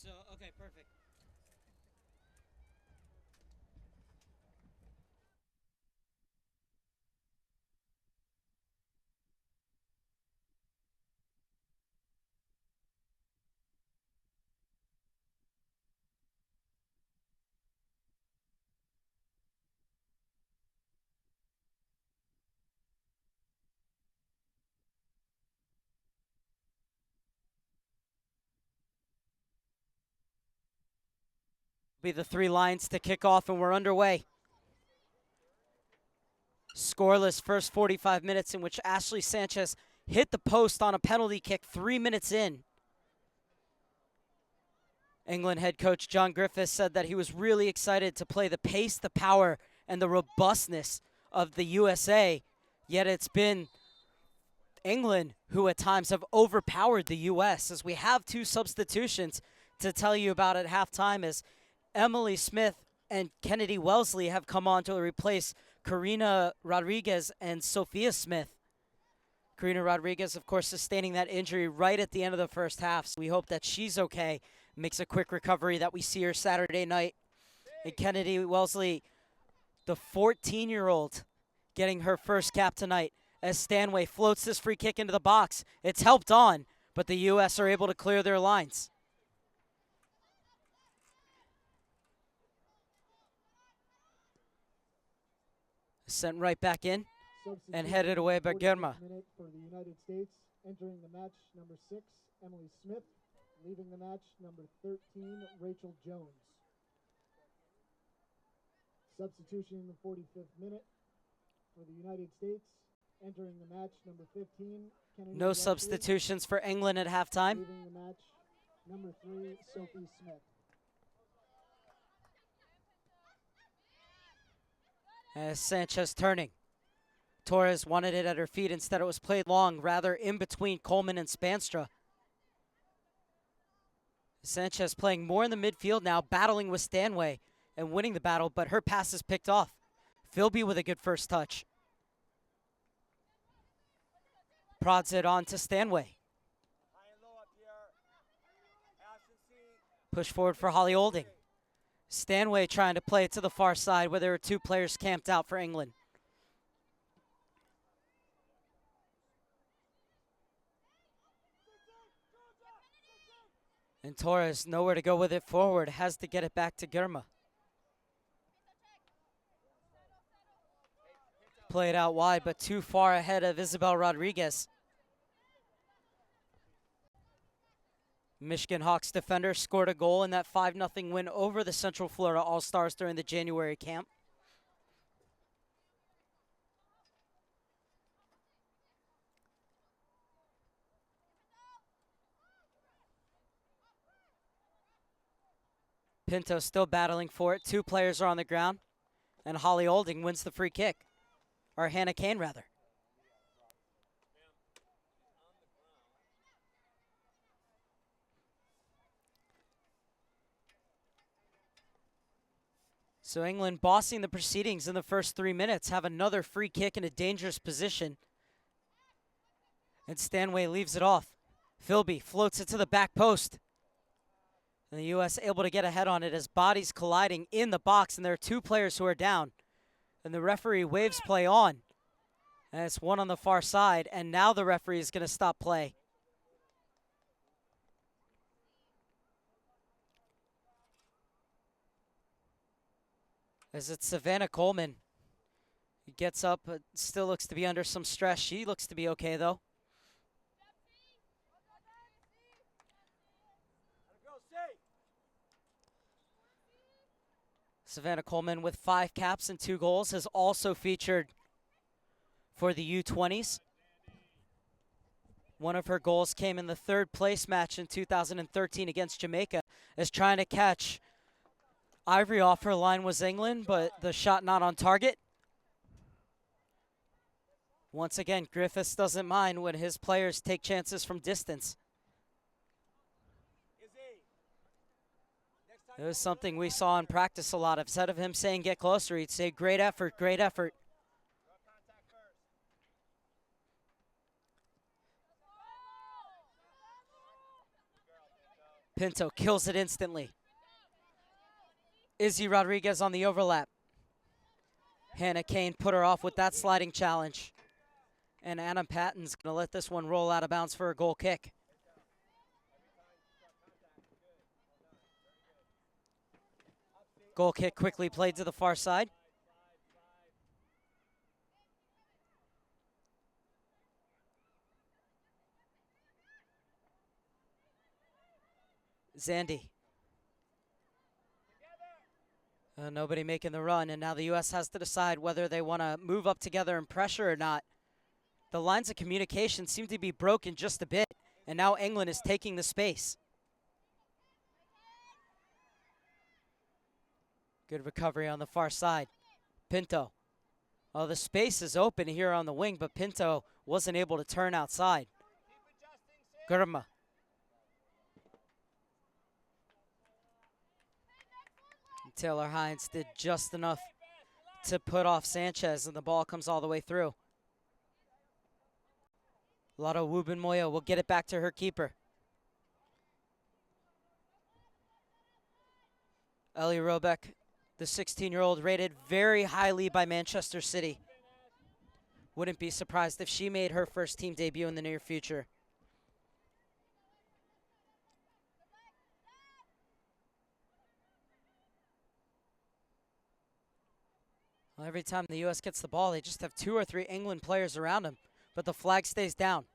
So, okay, perfect. Be the three lines to kick off, and we're underway. Scoreless first 45 minutes in which Ashley Sanchez hit the post on a penalty kick 3 minutes in. England head coach John Griffiths said that he was really excited to play the pace, the power, and the robustness of the USA, yet it's been England who at times have overpowered the U.S. as we have two substitutions to tell you about at halftime as Emily Smith and Kennedy Wellesley have come on to replace Karina Rodriguez and Sophia Smith. Karina Rodriguez, of course, sustaining that injury right at the end of the first half, so we hope that she's okay, makes a quick recovery, that we see her Saturday night. And Kennedy Wellesley, the 14-year-old, getting her first cap tonight as Stanway floats this free kick into the box. It's helped on, but the U.S. are able to clear their lines. Sent right back in and headed away by Germa. For the United States, entering the match number 6, Emily Smith. Leaving the match number 13, Rachel Jones. Substitution in the 45th minute for the United States. Entering the match number 15, Kennedy No Wesley. substitutions for England at halftime. Leaving the match number 3, Sophie Smith. As Sanchez turning. Torres wanted it at her feet. Instead, it was played long, rather in between Coleman and Spanstra. Sanchez playing more in the midfield now, battling with Stanway and winning the battle, but her pass is picked off. Philby with a good first touch. Prods it on to Stanway. Push forward for Holly Olding. Stanway trying to play it to the far side where there are two players camped out for England. And Torres nowhere to go with it forward, has to get it back to Germa. Play it out wide, but too far ahead of Isabel Rodriguez. Michigan Hawks defender scored a goal in that 5-0 win over the Central Florida All-Stars during the January camp. Pinto still battling for it. Two players are on the ground. And Holly Olding wins the free kick. Or Hannah Kane, rather. So England bossing the proceedings in the first 3 minutes, have another free kick in a dangerous position. And Stanway leaves it off. Philby floats it to the back post. And the U.S. able to get ahead on it as bodies colliding in the box, and there are two players who are down. And the referee waves play on. And it's one on the far side, and now the referee is going to stop play. As it's Savannah Coleman. He gets up, but still looks to be under some stress. She looks to be okay, though. Savannah Coleman with 5 caps and 2 goals has also featured for the U20s. One of her goals came in the 3rd place match in 2013 against Jamaica, as trying to catch Ivory off her line was England, but the shot not on target. Once again, Griffiths doesn't mind when his players take chances from distance. It was something we saw in practice a lot. Instead of him saying get closer, he'd say great effort, great effort. Pinto kills it instantly. Izzy Rodriguez on the overlap. Hannah Kane put her off with that sliding challenge. And Anna Patton's going to let this one roll out of bounds for a goal kick. Goal kick quickly played to the far side. Zandy. Nobody making the run, and now the U.S. has to decide whether they want to move up together and pressure or not. The lines of communication seem to be broken just a bit, and now England is taking the space. Good recovery on the far side. Pinto. Oh, the space is open here on the wing, but Pinto wasn't able to turn outside. Gurma. Taylor Hines did just enough to put off Sanchez, and the ball comes all the way through. Lotto Wubin-Moya will get it back to her keeper. Ellie Robeck, the 16-year-old, rated very highly by Manchester City. Wouldn't be surprised if she made her first team debut in the near future. Well, every time the U.S. gets the ball, they just have 2 or 3 England players around them, but the flag stays down.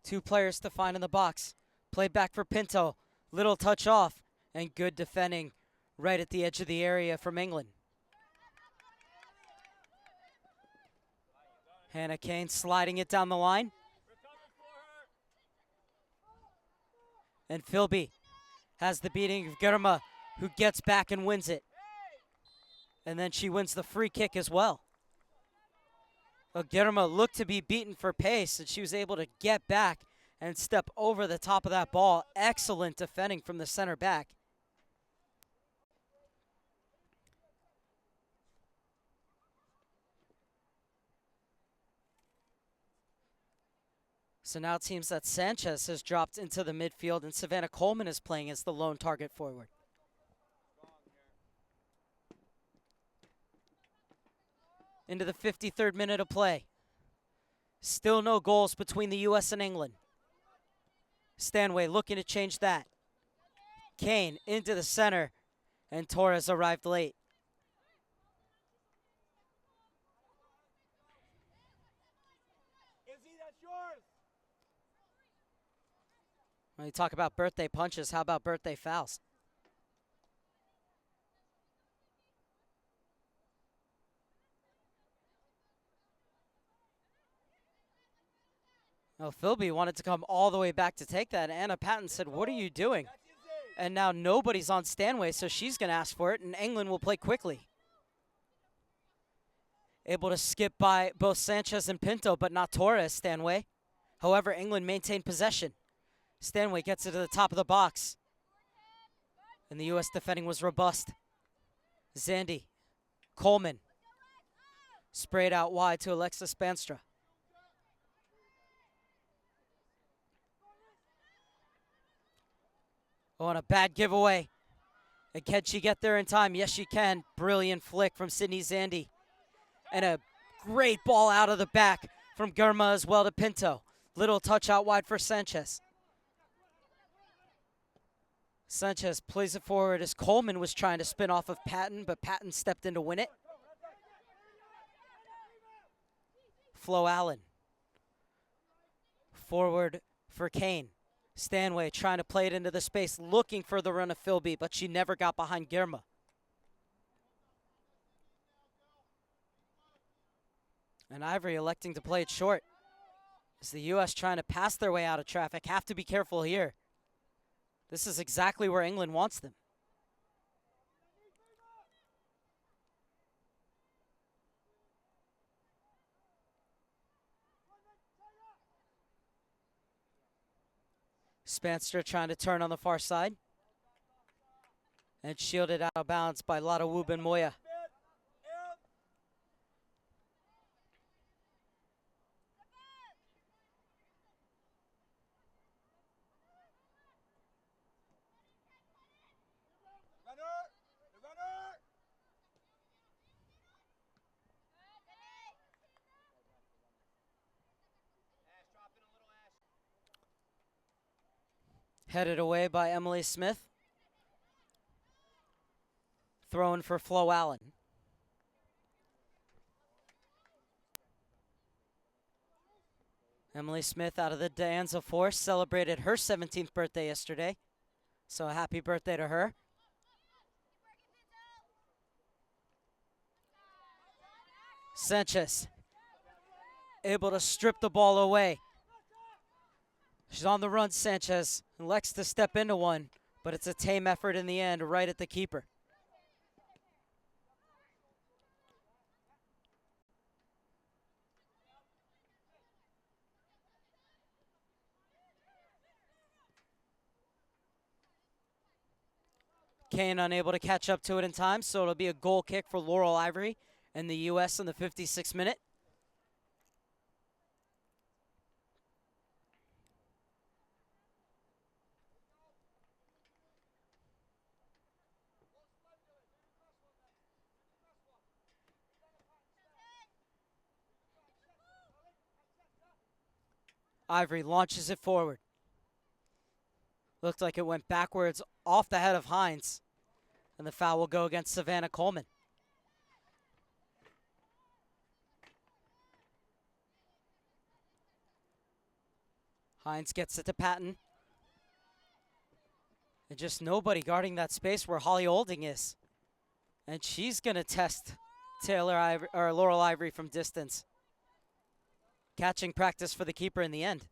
2 players to find in the box. Played back for Pinto. Little touch off, and good defending right at the edge of the area from England. Hannah Kane sliding it down the line. And Philby has the beating of Gurma, who gets back and wins it. And then she wins the free kick as well. Gurma looked to be beaten for pace, and she was able to get back and step over the top of that ball. Excellent defending from the center back. So now it seems that Sanchez has dropped into the midfield, and Savannah Coleman is playing as the lone target forward. Into the 53rd minute of play. Still no goals between the U.S. and England. Stanway looking to change that. Kane into the center, and Torres arrived late. Izzy, that's yours. When you talk about birthday punches, how about birthday fouls? Oh, Philby wanted to come all the way back to take that. Anna Patton said, "What are you doing?" And now nobody's on Stanway, so she's going to ask for it, and England will play quickly. Able to skip by both Sanchez and Pinto, but not Torres, Stanway. However, England maintained possession. Stanway gets it to the top of the box. And the U.S. defending was robust. Zandy. Coleman. Sprayed out wide to Alexis Spanstra. Oh, and a bad giveaway. And can she get there in time? Yes, she can. Brilliant flick from Sydney Zandy. And a great ball out of the back from Gurma as well to Pinto. Little touch out wide for Sanchez. Sanchez plays it forward as Coleman was trying to spin off of Patton, but Patton stepped in to win it. Flo Allen. Forward for Kane. Stanway trying to play it into the space, looking for the run of Philby, but she never got behind Gurma. And Ivory electing to play it short. As the U.S. trying to pass their way out of traffic. Have to be careful here. This is exactly where England wants them. Spanster trying to turn on the far side. And shielded out of bounds by Lotto Wubin-Moya. Headed away by Emily Smith. Throwing for Flo Allen. Emily Smith out of the De Anza Force celebrated her 17th birthday yesterday. So a happy birthday to her. Sanchez able to strip the ball away. She's on the run, Sanchez. Elects to step into one, but it's a tame effort in the end, right at the keeper. Kane unable to catch up to it in time, so it'll be a goal kick for Laurel Ivory and the U.S. in the 56th minute. Ivory launches it forward. Looked like it went backwards off the head of Hines. And the foul will go against Savannah Coleman. Hines gets it to Patton. And just nobody guarding that space where Holly Olding is. And she's going to test Laurel Ivory from distance. Catching practice for the keeper in the end.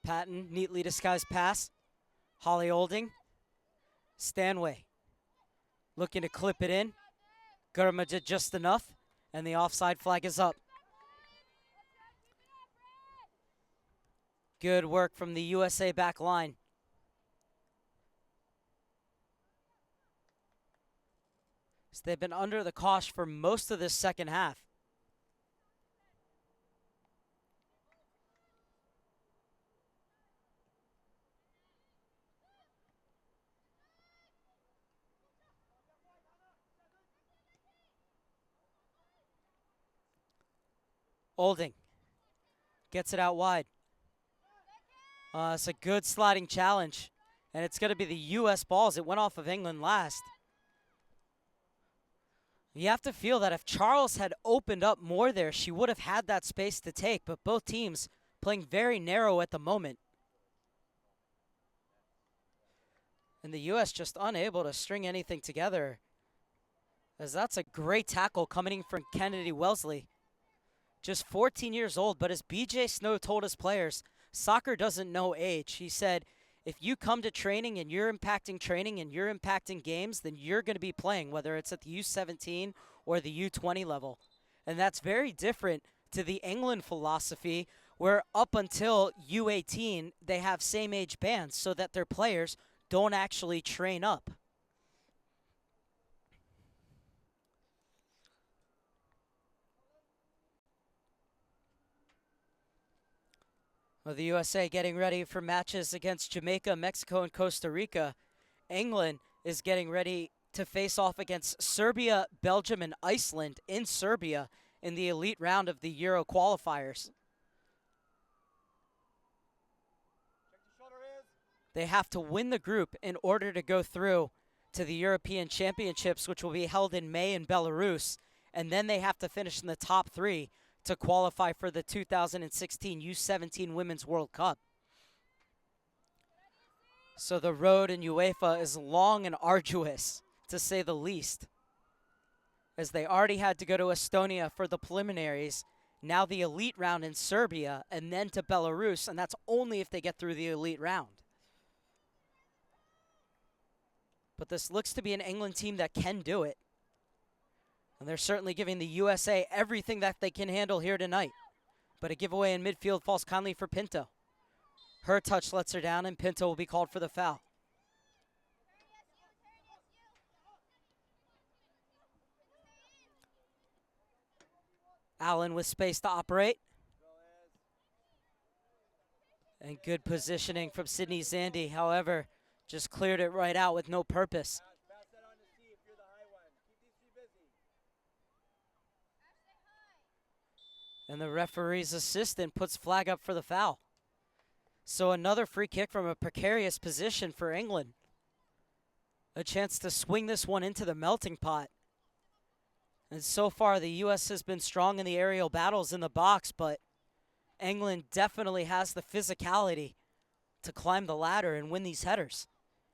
Patton, neatly disguised pass. Holly Olding. Stanway looking to clip it in. Gurma did just enough, and the offside flag is up. Good work from the USA back line. So they've been under the cosh for most of this second half. Olding gets it out wide. It's a good sliding challenge, and it's going to be the U.S. balls. It went off of England last. You have to feel that if Charles had opened up more there, she would have had that space to take, but both teams playing very narrow at the moment. And the U.S. just unable to string anything together, as that's a great tackle coming in from Kennedy Wellesley. Just 14 years old, but as BJ Snow told his players, soccer doesn't know age. He said, if you come to training and you're impacting training and you're impacting games, then you're going to be playing, whether it's at the U17 or the U20 level. And that's very different to the England philosophy, where up until U18, they have same age bands so that their players don't actually train up. Well, the USA getting ready for matches against Jamaica, Mexico, and Costa Rica. England is getting ready to face off against Serbia, Belgium, and Iceland in Serbia in the elite round of the Euro qualifiers. They have to win the group in order to go through to the European Championships, which will be held in May in Belarus, and then they have to finish in the top 3 to qualify for the 2016 U17 Women's World Cup. So the road in UEFA is long and arduous, to say the least, as they already had to go to Estonia for the preliminaries, now the elite round in Serbia, and then to Belarus, and that's only if they get through the elite round. But this looks to be an England team that can do it. And they're certainly giving the USA everything that they can handle here tonight. But a giveaway in midfield falls kindly for Pinto. Her touch lets her down, and Pinto will be called for the foul. Allen with space to operate. And good positioning from Sydney Zandy. However, just cleared it right out with no purpose. And the referee's assistant puts flag up for the foul. So another free kick from a precarious position for England. A chance to swing this one into the melting pot. And so far, the U.S. has been strong in the aerial battles in the box, but England definitely has the physicality to climb the ladder and win these headers.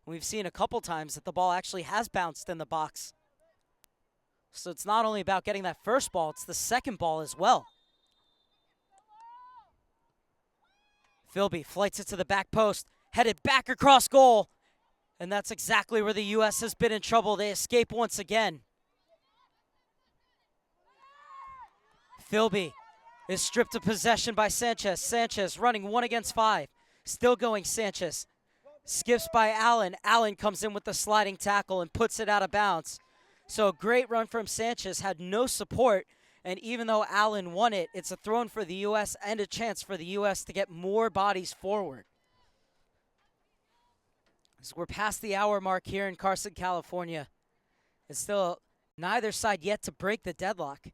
We've seen a couple times that the ball actually has bounced in the box. So it's not only about getting that first ball, it's the second ball as well. Philby flights it to the back post, headed back across goal. And that's exactly where the U.S. has been in trouble. They escape once again. Philby is stripped of possession by Sanchez. Sanchez running 1 against 5. Still going Sanchez. Skips by Allen. Allen comes in with the sliding tackle and puts it out of bounds. So a great run from Sanchez, had no support. And even though Allen won it, it's a throw-in for the U.S. and a chance for the U.S. to get more bodies forward. So we're past the hour mark here in Carson, California. It's still neither side yet to break the deadlock.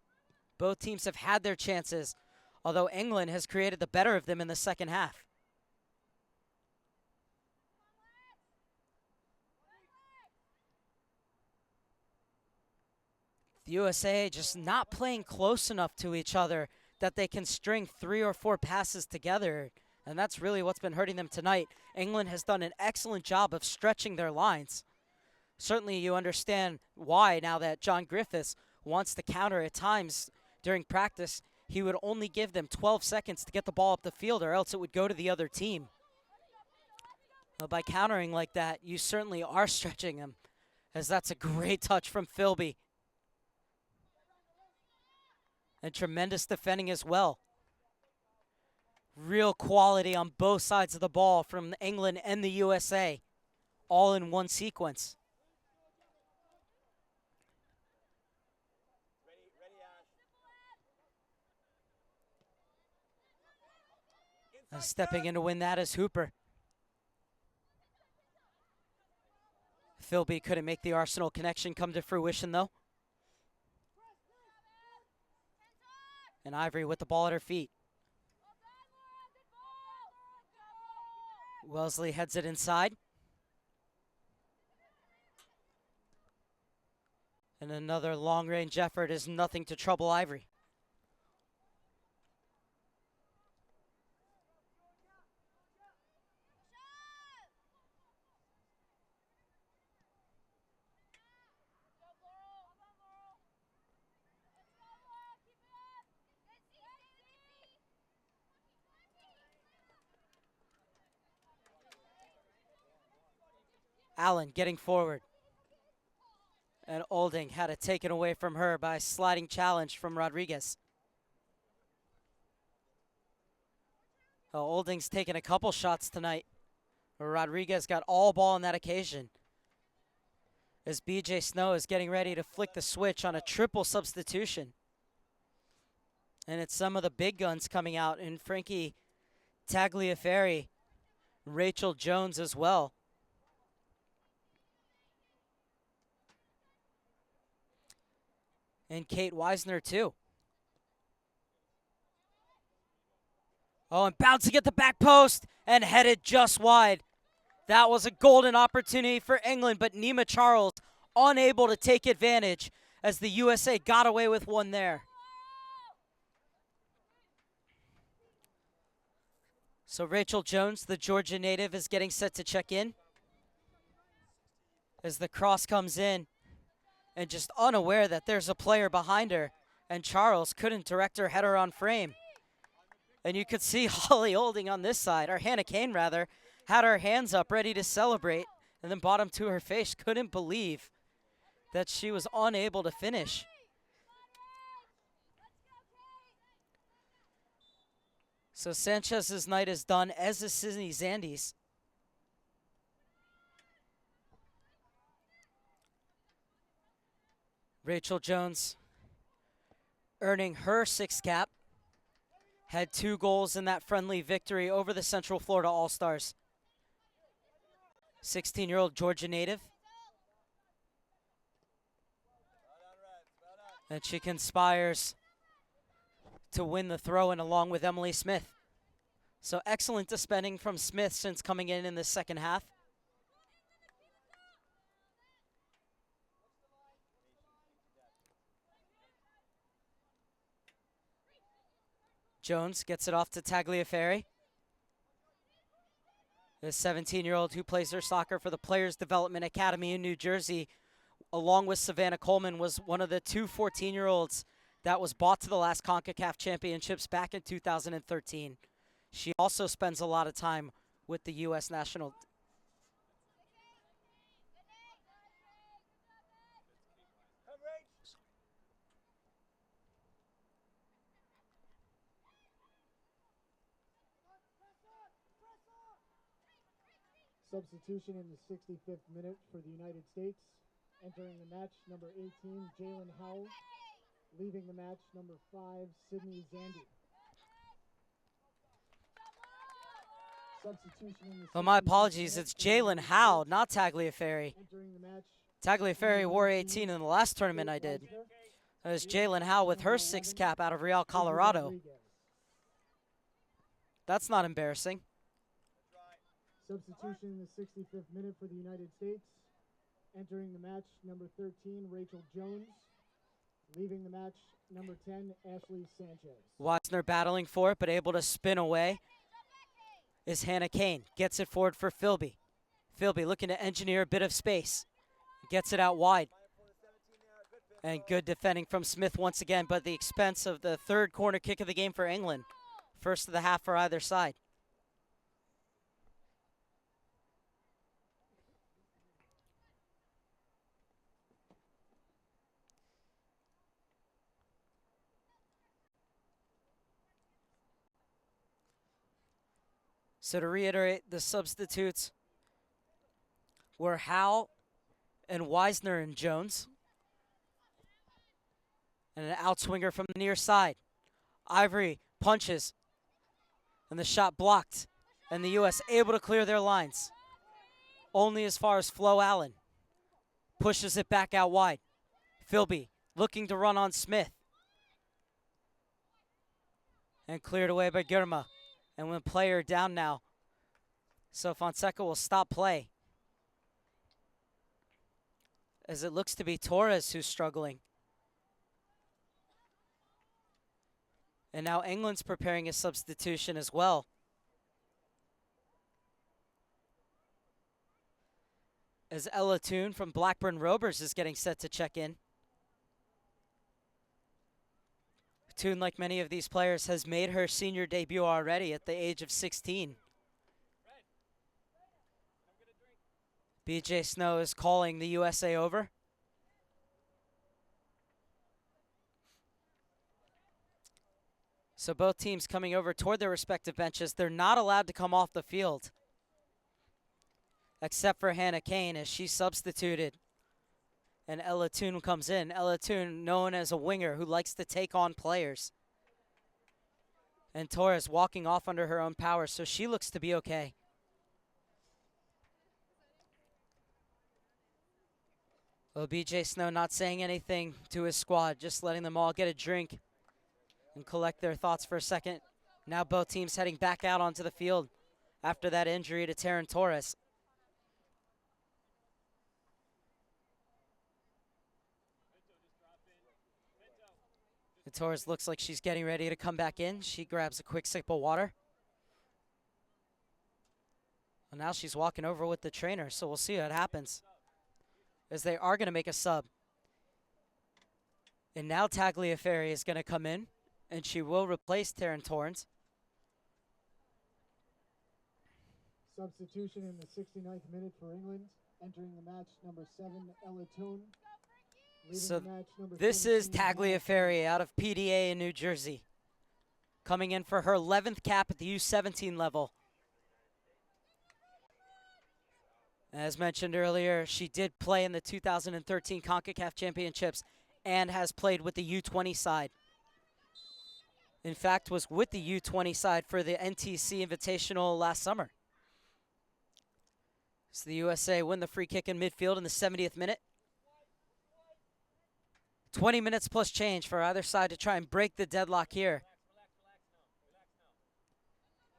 Both teams have had their chances, although England has created the better of them in the second half. The USA just not playing close enough to each other that they can string 3 or 4 passes together, and that's really what's been hurting them tonight. England has done an excellent job of stretching their lines. Certainly you understand why now that John Griffiths wants to counter at times during practice. He would only give them 12 seconds to get the ball up the field, or else it would go to the other team. Well, by countering like that, you certainly are stretching them, as that's a great touch from Philby. And tremendous defending as well. Real quality on both sides of the ball from England and the USA, all in one sequence. And stepping in to win that is Hooper. Philby couldn't make the Arsenal connection come to fruition, though. And Ivory with the ball at her feet. Wellesley heads it inside. And another long-range effort is nothing to trouble Ivory. Allen getting forward. And Olding had it taken away from her by a sliding challenge from Rodriguez. Oh, Olding's taken a couple shots tonight. Rodriguez got all ball on that occasion. As BJ Snow is getting ready to flick the switch on a triple substitution. And it's some of the big guns coming out in Frankie Tagliaferri, Rachel Jones as well. And Kate Weisner, too. Oh, and bouncing at the back post and headed just wide. That was a golden opportunity for England, but Nima Charles unable to take advantage as the USA got away with one there. So Rachel Jones, the Georgia native, is getting set to check in as the cross comes in. And just unaware that there's a player behind her, and Charles couldn't direct her header on frame. And you could see Holly Olding on this side, or Hannah Kane rather, had her hands up ready to celebrate, and then bottom to her face, couldn't believe that she was unable to finish. So Sanchez's night is done, as is Sydney Zandy's. Rachel Jones earning her 6th cap. Had 2 goals in that friendly victory over the Central Florida All-Stars. 16-year-old Georgia native. And she conspires to win the throw-in along with Emily Smith. So excellent defending from Smith since coming in the second half. Jones gets it off to Tagliaferri. The 17-year-old who plays her soccer for the Players Development Academy in New Jersey, along with Savannah Coleman, was one of the 2 14-year-olds that was bought to the last CONCACAF Championships back in 2013. She also spends a lot of time with the U.S. national. Substitution in the 65th minute for the United States. Entering the match, number 18, Jalen Howell. Leaving the match, number 5, Sydney Zandy. Substitution in the Oh, my apologies. It's Jalen Howell, not Tagliaferri. Entering the match, Tagliaferri wore 18 in the last tournament I did. That was Jalen Howell with her 6th cap out of Real, Colorado. That's not embarrassing. Substitution in the 65th minute for the United States. Entering the match, number 13, Rachel Jones. Leaving the match, number 10, Ashley Sanchez. Weisner battling for it, but able to spin away is Hannah Kane. Gets it forward for Philby. Philby looking to engineer a bit of space. Gets it out wide. And good defending from Smith once again, but at the expense of the 3rd corner kick of the game for England. First of the half for either side. So to reiterate, the substitutes were Howell and Weisner and Jones. And an outswinger from the near side. Ivory punches. And the shot blocked. And the U.S. able to clear their lines. Only as far as Flo Allen. Pushes it back out wide. Philby looking to run on Smith. And cleared away by Girma. And when player down now, so Fonseca will stop play. As it looks to be Torres who's struggling. And now England's preparing a substitution as well. As Ella Toon from Blackburn Rovers is getting set to check in. Toon, like many of these players, has made her senior debut already at the age of 16. BJ Snow is calling the USA over. So both teams coming over toward their respective benches. They're not allowed to come off the field. Except for Hannah Kane as she's substituted. And Ella Toon comes in. Ella Toon, known as a winger who likes to take on players. And Torres walking off under her own power, so she looks to be okay. Well, BJ Snow not saying anything to his squad, just letting them all get a drink and collect their thoughts for a second. Now both teams heading back out onto the field after that injury to Taryn Torres. Torres looks like she's getting ready to come back in. She grabs a quick sip of water. Well, now she's walking over with the trainer, so we'll see what happens. As they are going to make a sub. And now Tagliaferri is going to come in, and she will replace Taryn Torrance. Substitution in the 69th minute for England. Entering the match, number 7, Ella Toon. So this is Tagliaferri out of PDA in New Jersey. Coming in for her 11th cap at the U17 level. As mentioned earlier, she did play in the 2013 CONCACAF Championships and has played with the U20 side. In fact, was with the U20 side for the NTC Invitational last summer. So the USA win the free kick in midfield in the 70th minute. 20 minutes plus change for either side to try and break the deadlock here.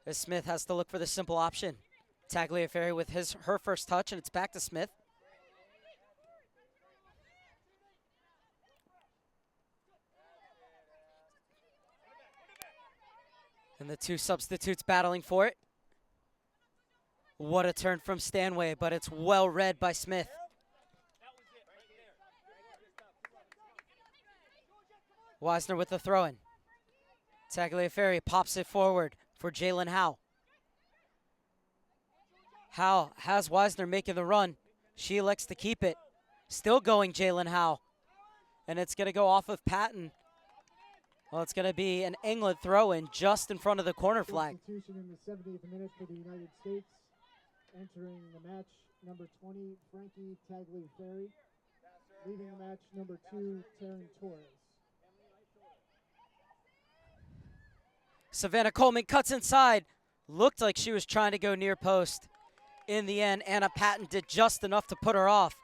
As Smith has to look for the simple option. Tagliaferri with her first touch, and it's back to Smith. And the two substitutes battling for it. What a turn from Stanway, but it's well read by Smith. Wisner with the throw-in. Tagliaferri pops it forward for Jalen Howe. Howe has Wisner making the run. She elects to keep it. Still going Jalen Howe. And it's going to go off of Patton. Well, it's going to be an England throw-in just in front of the corner flag. Substitution in the 70th minute for the United States. Entering the match, number 20, Frankie Tagliaferri. Leaving the match, number 2, Taryn Torres. Savannah Coleman cuts inside. Looked like she was trying to go near post. In the end, Anna Patton did just enough to put her off.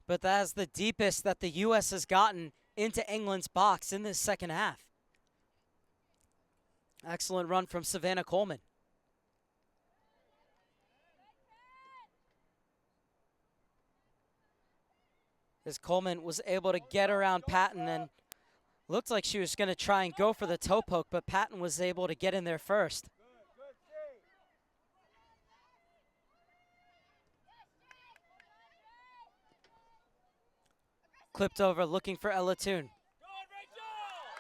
But that's the deepest that the U.S. has gotten into England's box in this second half. Excellent run from Savannah Coleman. As Coleman was able to get around Patton and looked like she was going to try and go for the toe poke, but Patton was able to get in there first. Clipped over, looking for Ella Toon.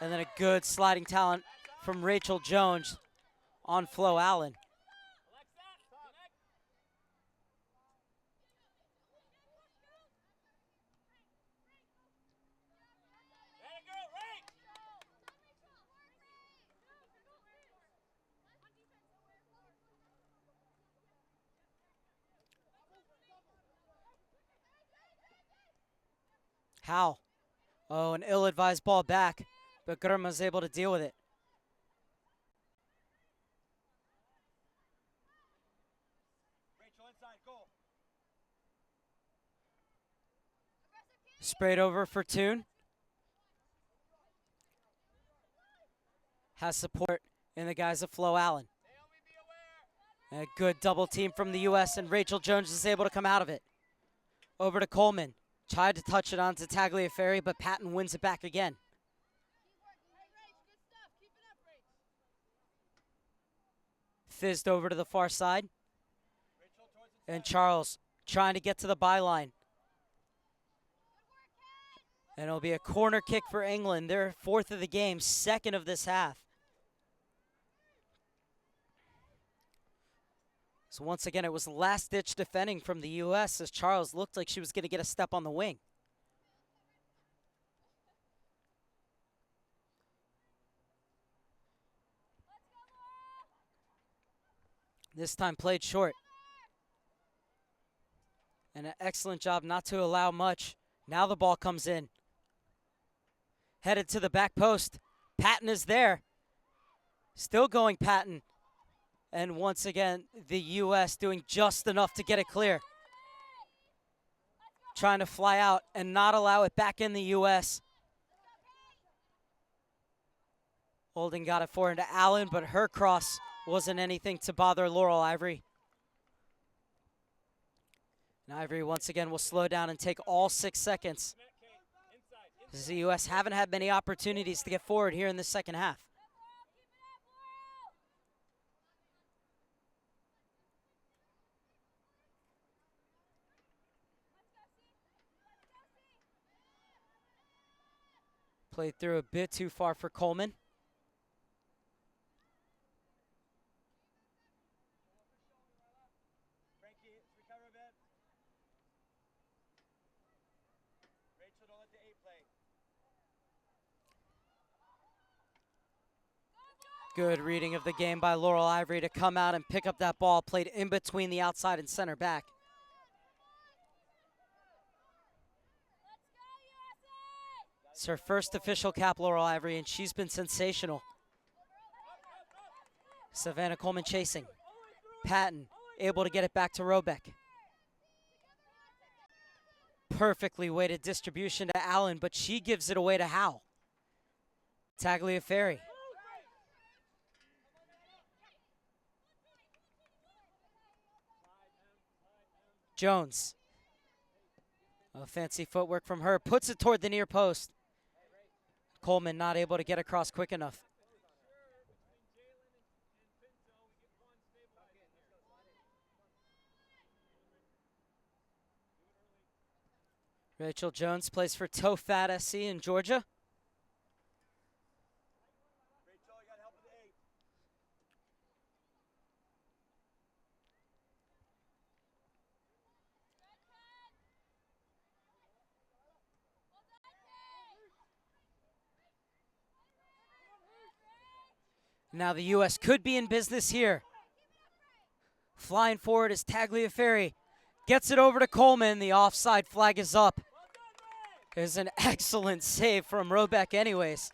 And then a good sliding talent from Rachel Jones on Flo Allen. Howe. Oh, an ill-advised ball back, but Gurma's able to deal with it. Rachel inside, goal. Sprayed over for Toon. Has support in the guys of Flo Allen. A good double team from the U.S., and Rachel Jones is able to come out of it. Over to Coleman. Tried to touch it onto Tagliaferri, but Patton wins it back again. Fizzed over to the far side. And Charles trying to get to the byline. And it'll be a corner kick for England. Their fourth of the game, second of this half. So once again, it was last-ditch defending from the U.S. as Charles looked like she was going to get a step on the wing. This time played short. And an excellent job not to allow much. Now the ball comes in. Headed to the back post. Patton is there. Still going Patton. And once again, the U.S. doing just enough to get it clear. Trying to fly out and not allow it back in the U.S. Holden got it forward into Allen, but her cross wasn't anything to bother Laurel Ivory. And Ivory once again will slow down and take all 6 seconds. As the U.S. haven't had many opportunities to get forward here in the second half. Played through a bit too far for Coleman. Good reading of the game by Laurel Ivory to come out and pick up that ball, played in between the outside and center back. It's her first official cap, Laurel Ivory, and she's been sensational. Savannah Coleman chasing. Patton able to get it back to Robeck. Perfectly weighted distribution to Allen, but she gives it away to Howe. Tagliaferri. Jones. Oh, fancy footwork from her. Puts it toward the near post. Coleman not able to get across quick enough. Rachel Jones plays for Tofat SC in Georgia. Rachel, you gotta help with the 8. Now the U.S. could be in business here. Flying forward is Tagliaferri. Gets it over to Coleman. The offside flag is up. It was an excellent save from Robeck anyways.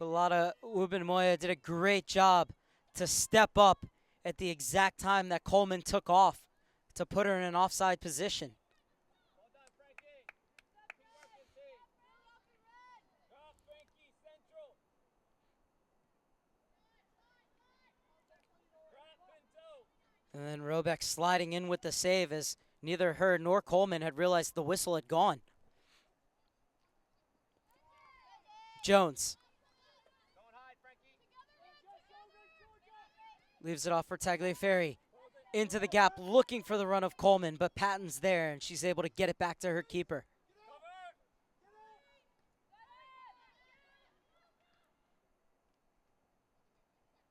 Pilata Ubinmoya did a great job to step up at the exact time that Coleman took off to put her in an offside position. Well done, Frankie. Keep working, team. Go, Frankie, central. Drop and two. And then Robeck sliding in with the save as neither her nor Coleman had realized the whistle had gone. Jones. Don't hide, Frankie. Leaves it off for Tagliaferri. Into the gap, looking for the run of Coleman, but Patton's there, and she's able to get it back to her keeper.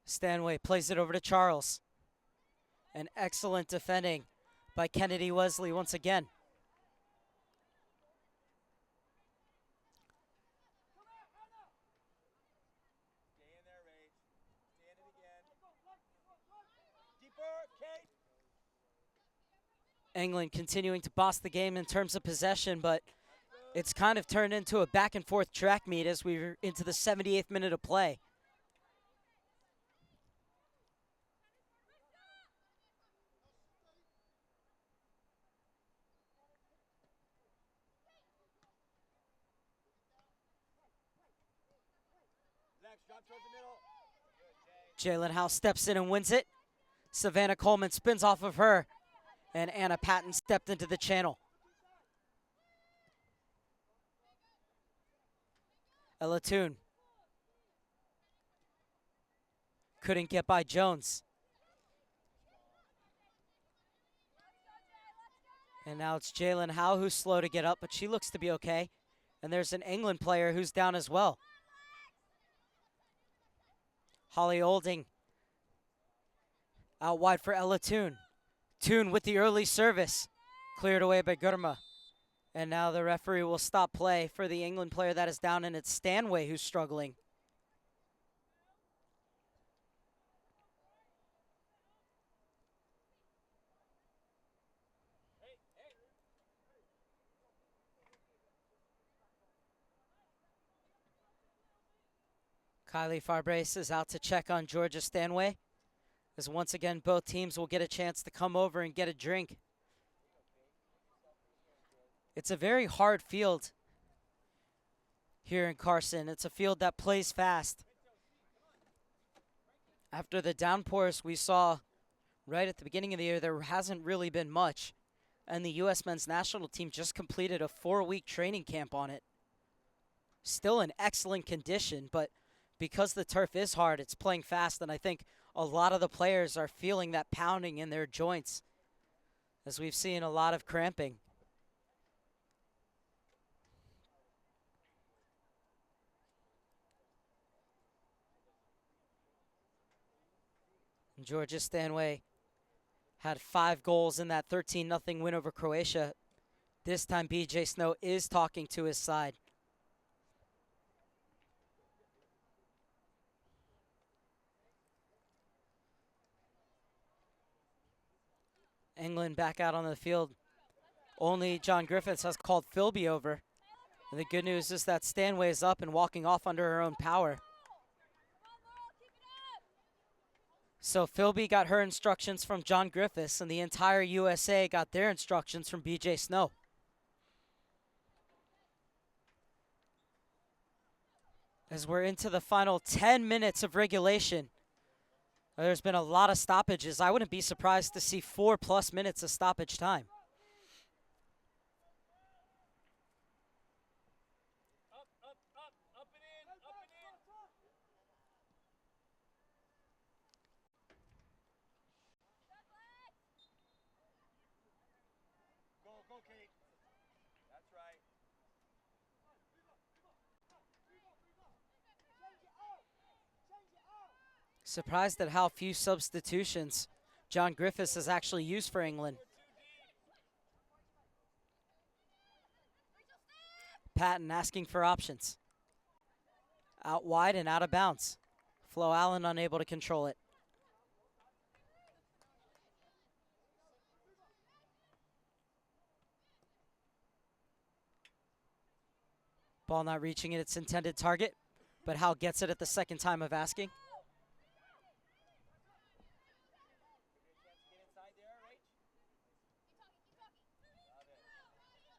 Stanway plays it over to Charles. An excellent defending by Kennedy Wesley once again. Stay in there, Rach. Stay in it again. Deeper, Kate. England continuing to boss the game in terms of possession, but it's kind of turned into a back and forth track meet as we're into the 78th minute of play. Lex, drop towards the middle. Good, Jay. Jalen Howe steps in and wins it. Savannah Coleman spins off of her, and Anna Patton stepped into the channel. Ella Toon couldn't get by Jones. And now it's Jalen Howe who's slow to get up, but she looks to be okay. And there's an England player who's down as well. Holly Olding out wide for Ella Toon. Toon with the early service. Cleared away by Gurma. And now the referee will stop play for the England player that is down, and it's Stanway who's struggling. Kylie Farbrace is out to check on Georgia Stanway, as once again both teams will get a chance to come over and get a drink. It's a very hard field here in Carson. It's a field that plays fast. After the downpours we saw right at the beginning of the year, there hasn't really been much. And the U.S. men's national team just completed a 4-week training camp on it. Still in excellent condition, but because the turf is hard, it's playing fast, and I think a lot of the players are feeling that pounding in their joints, as we've seen a lot of cramping. Georgia Stanway had 5 goals in that 13-0 win over Croatia. This time BJ Snow is talking to his side. England back out on the field Only John Griffiths has called Philby over. And the good news is that Stanway is up and walking off under her own power. So Philby got her instructions from John Griffiths, and the entire USA got their instructions from BJ Snow. As we're into the final 10 minutes of regulation, there's been a lot of stoppages. I wouldn't be surprised to see 4+ minutes of stoppage time. Up and in, up and in. Go, Kate. That's right. Surprised at how few substitutions John Griffiths has actually used for England. Patton asking for options. Out wide and out of bounds. Flo Allen unable to control it. Ball not reaching its intended target, but Hal gets it at the second time of asking.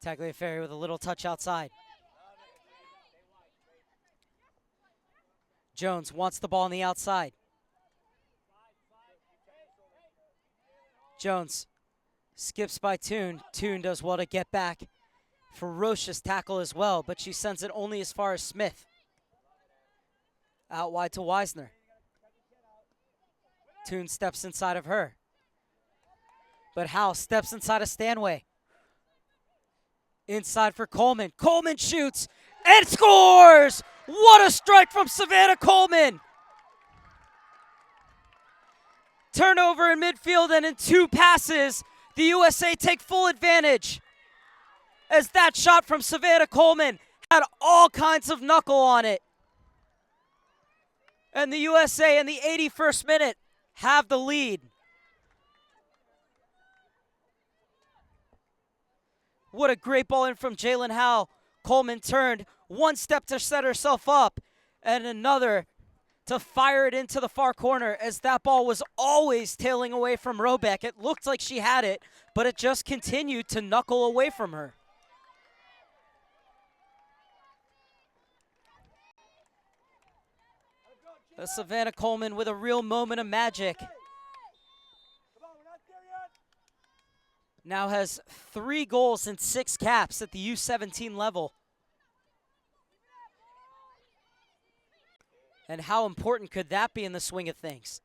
Tagliaferri with a little touch outside. Jones wants the ball on the outside. Jones skips by Toon. Toon does well to get back. Ferocious tackle as well, but she sends it only as far as Smith. Out wide to Weisner. Toon steps inside of her. But Hal steps inside of Stanway. Inside for Coleman. Coleman shoots and scores! What a strike from Savannah Coleman! Turnover in midfield, and in 2 passes, the USA take full advantage. As that shot from Savannah Coleman had all kinds of knuckle on it. And the USA in the 81st minute have the lead. What a great ball in from Jalen Howe. Coleman turned one step to set herself up and another to fire it into the far corner, as that ball was always tailing away from Robeck. It looked like she had it, but it just continued to knuckle away from her. Savannah Coleman with a real moment of magic. Now has 3 goals and 6 caps at the U17 level. And how important could that be in the swing of things?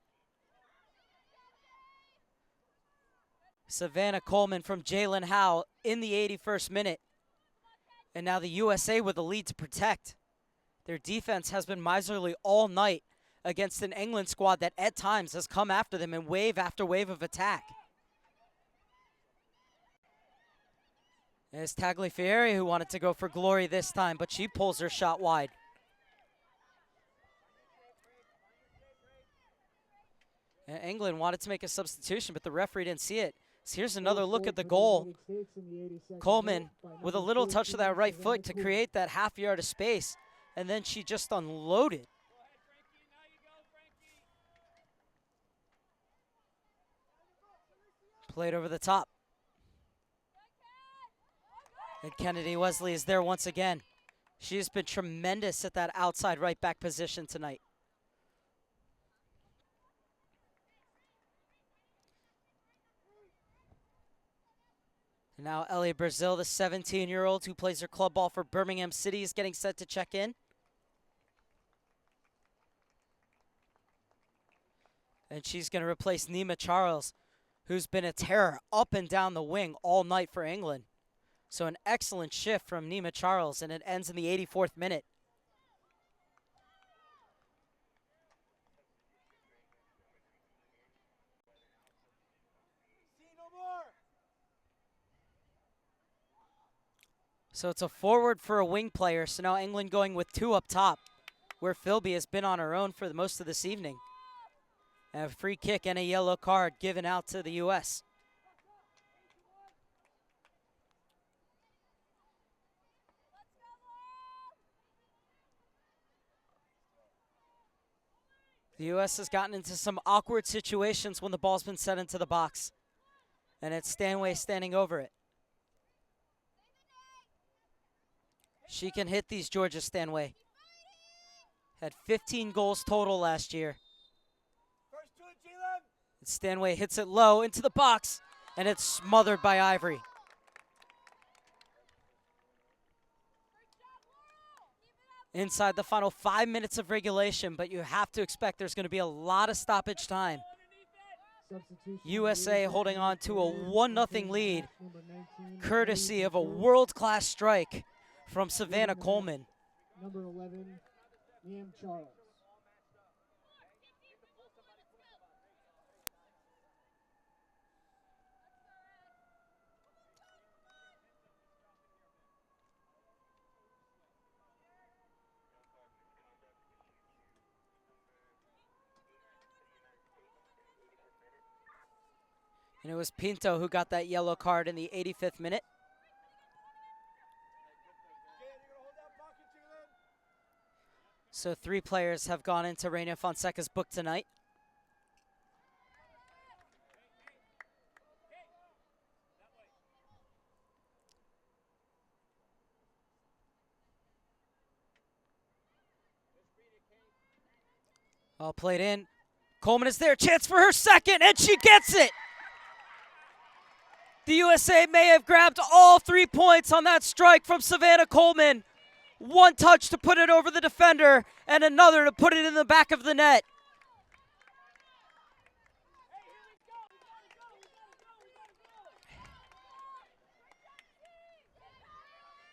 Savannah Coleman from Jalen Howe in the 81st minute. And now the USA with the lead to protect. Their defense has been miserly all night against an England squad that at times has come after them in wave after wave of attack. And it's Tagliaferri who wanted to go for glory this time, but she pulls her shot wide. And England wanted to make a substitution, but the referee didn't see it. So here's another look at the goal. Coleman with a little touch of that right foot to create that half yard of space, and then she just unloaded. Played over the top. And Kennedy Wesley is there once again. She has been tremendous at that outside right back position tonight. And now Ellie Brazil, the 17-year-old who plays her club ball for Birmingham City, is getting set to check in. And she's going to replace Nima Charles, who's been a terror up and down the wing all night for England. So an excellent shift from Nima Charles, and it ends in the 84th minute. So it's a forward for a wing player. So now England going with 2 up top, where Philby has been on her own for most of this evening. And a free kick and a yellow card given out to the U.S. The U.S. has gotten into some awkward situations when the ball's been set into the box. And it's Stanway standing over it. She can hit these, Georgia Stanway. Had 15 goals total last year. First to it, Jalen. And Stanway hits it low into the box, and it's smothered by Ivory. Inside the final 5 minutes of regulation, but you have to expect there's going to be a lot of stoppage time. USA holding on to a 1-0 lead, courtesy of a world-class strike from Savannah Coleman. Number 11, Liam Charles. And it was Pinto who got that yellow card in the 85th minute. So 3 players have gone into Reina Fonseca's book tonight. All played in. Coleman is there. Chance for her second, and she gets it. The USA may have grabbed all 3 points on that strike from Savannah Coleman. 1 touch to put it over the defender, and another to put it in the back of the net.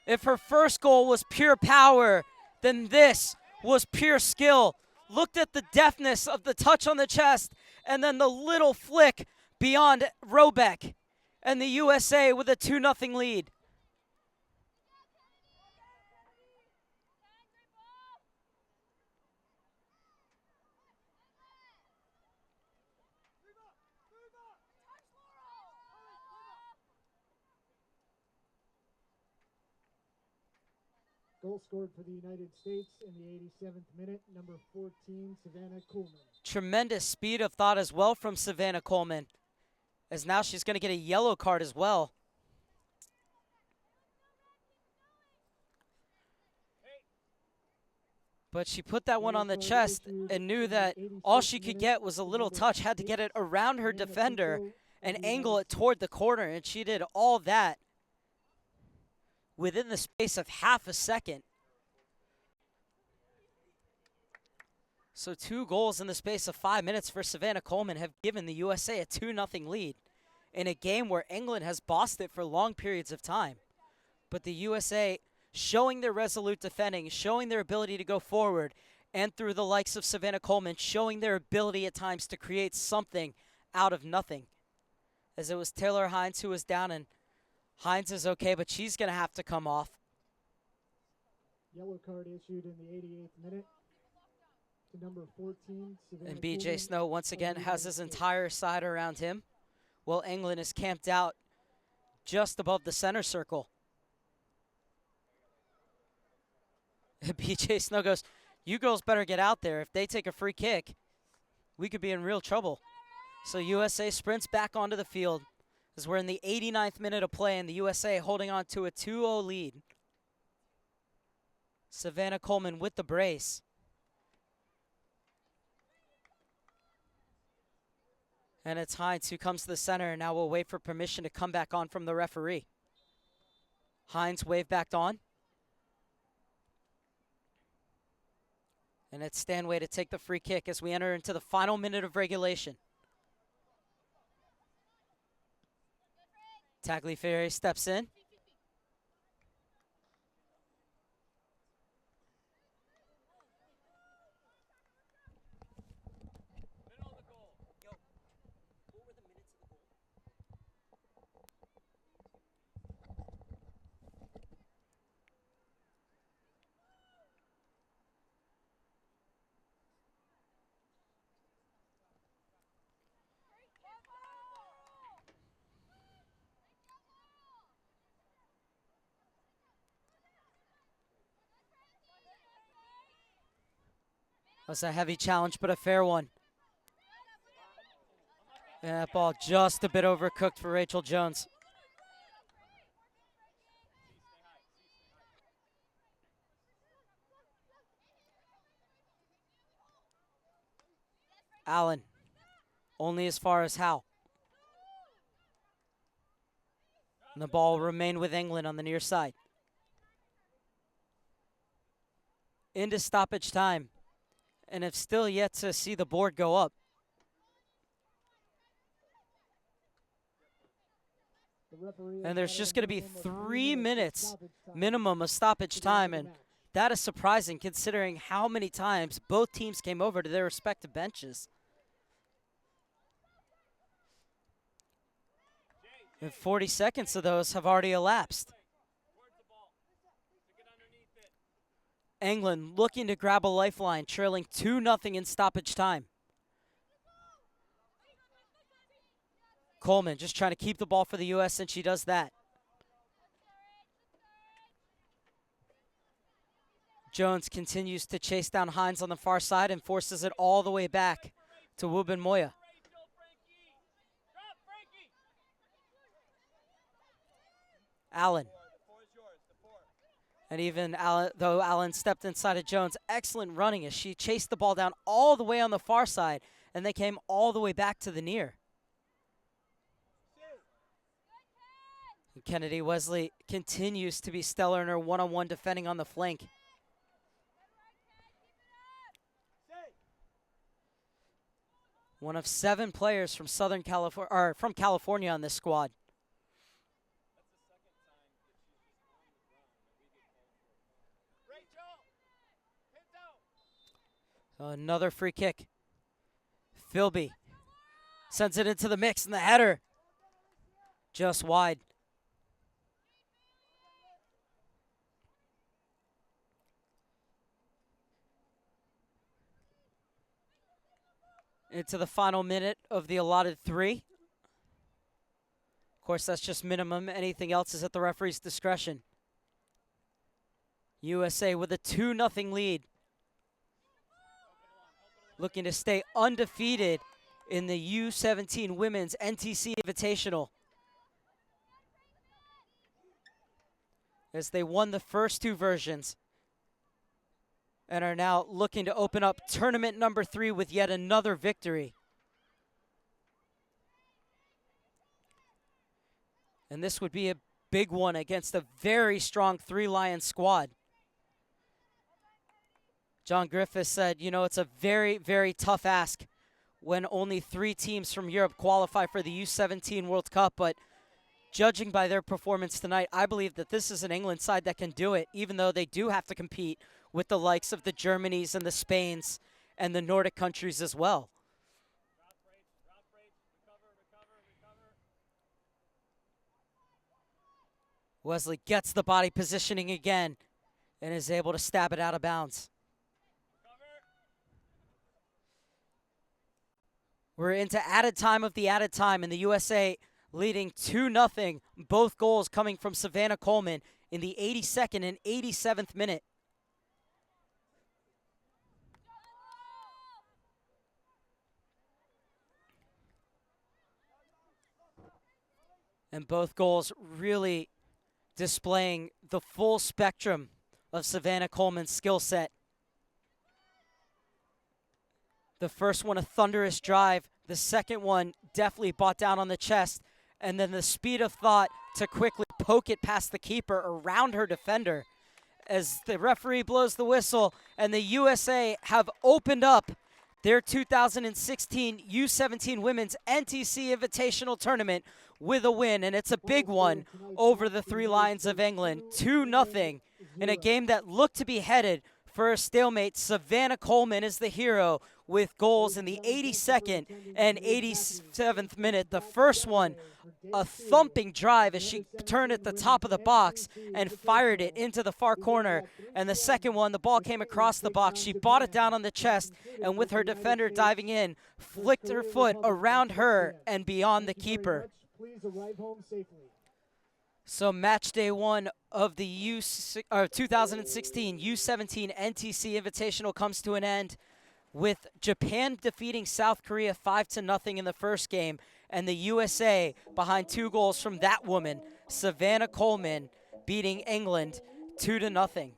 If her first goal was pure power, then this was pure skill. Looked at the deftness of the touch on the chest, and then the little flick beyond Robeck, and the USA with a 2-0 lead. Goal scored for the United States in the 87th minute, number 14, Savannah Coleman. Tremendous speed of thought as well from Savannah Coleman, as now she's going to get a yellow card as well. But she put that one on the chest and knew that all she could get was a little touch, had to get it around her defender and angle it toward the corner, and she did all that within the space of half a second. So 2 goals in the space of 5 minutes for Savannah Coleman have given the USA a 2-0 lead in a game where England has bossed it for long periods of time. But the USA showing their resolute defending, showing their ability to go forward, and through the likes of Savannah Coleman, showing their ability at times to create something out of nothing. As it was Taylor Hines who was down, and Hines is okay, but she's going to have to come off. Yellow card issued in the 88th minute to number 14, Savannah And BJ Coleman Snow once again of the has United his States. entire side around him, while England is camped out just above the center circle. BJ Snow goes, "You girls better get out there. If they take a free kick, we could be in real trouble." So USA sprints back onto the field as we're in the 89th minute of play, and the USA holding on to a 2-0 lead. Savannah Coleman with the brace. And it's Hines who comes to the center, and now we'll wait for permission to come back on from the referee. Hines wave back on. And it's Stanway to take the free kick as we enter into the final minute of regulation. Tagliafieri steps in. Was a heavy challenge, but a fair one. And that ball just a bit overcooked for Rachel Jones. Allen, only as far as Howe. And the ball will remain with England on the near side. Into stoppage time, and have still yet to see the board go up. And there's just going to be 3 minutes minimum of stoppage time, and that is surprising considering how many times both teams came over to their respective benches. And 40 seconds of those have already elapsed. England looking to grab a lifeline, trailing 2-0 in stoppage time. Coleman just trying to keep the ball for the U.S., and she does that. Jones continues to chase down Hines on the far side and forces it all the way back to Wubin Moya. Allen. And even though Allen stepped inside of Jones, excellent running as she chased the ball down all the way on the far side, and they came all the way back to the near. And Kennedy Wesley continues to be stellar in her one-on-one defending on the flank. One of 7 players from from California on this squad. Another free kick. Philby sends it into the mix, and the header just wide. Into the final minute of the allotted 3. Of course, that's just minimum. Anything else is at the referee's discretion. USA with a 2-0 lead, looking to stay undefeated in the U17 Women's NTC Invitational, as they won the first 2 versions and are now looking to open up tournament number 3 with yet another victory. And this would be a big one against a very strong 3 Lions squad. John Griffiths said, you know, it's a very, very tough ask when only 3 teams from Europe qualify for the U17 World Cup, but judging by their performance tonight, I believe that this is an England side that can do it, even though they do have to compete with the likes of the Germanys and the Spains and the Nordic countries as well. Wesley gets the body positioning again and is able to stab it out of bounds. We're into added time of the added time, and the USA leading 2-0. Both goals coming from Savannah Coleman in the 82nd and 87th minute. And both goals really displaying the full spectrum of Savannah Coleman's skill set. The first one, a thunderous drive. The second one, definitely brought down on the chest. And then the speed of thought to quickly poke it past the keeper around her defender. As the referee blows the whistle, and the USA have opened up their 2016 U17 Women's NTC Invitational Tournament with a win. And it's a big one over the 3 Lions of England. 2-0 in a game that looked to be headed for a stalemate. Savannah Coleman is the hero with goals in the 82nd and 87th minute. The first one, a thumping drive as she turned at the top of the box and fired it into the far corner. And the second one, the ball came across the box. She brought it down on the chest, and with her defender diving in, flicked her foot around her and beyond the keeper. So match day 1 of the 2016 U17 NTC Invitational comes to an end with Japan defeating South Korea 5-0 in the first game, and the USA behind 2 goals from that woman, Savannah Coleman, beating England 2-0.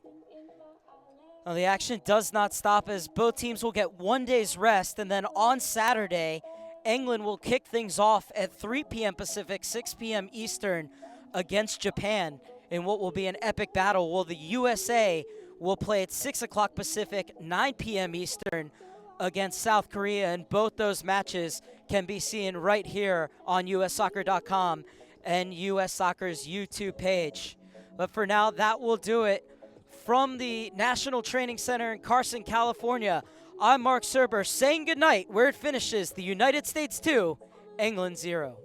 Now, the action does not stop as both teams will get 1 day's rest, and then on Saturday, England will kick things off at 3 p.m. Pacific, 6 p.m. Eastern against Japan in what will be an epic battle. While the USA will play at 6 o'clock Pacific, 9 p.m. Eastern against South Korea, and both those matches can be seen right here on ussoccer.com and US Soccer's YouTube page. But for now, that will do it. From the National Training Center in Carson, California, I'm Mark Serber saying goodnight where it finishes the United States 2, England 0.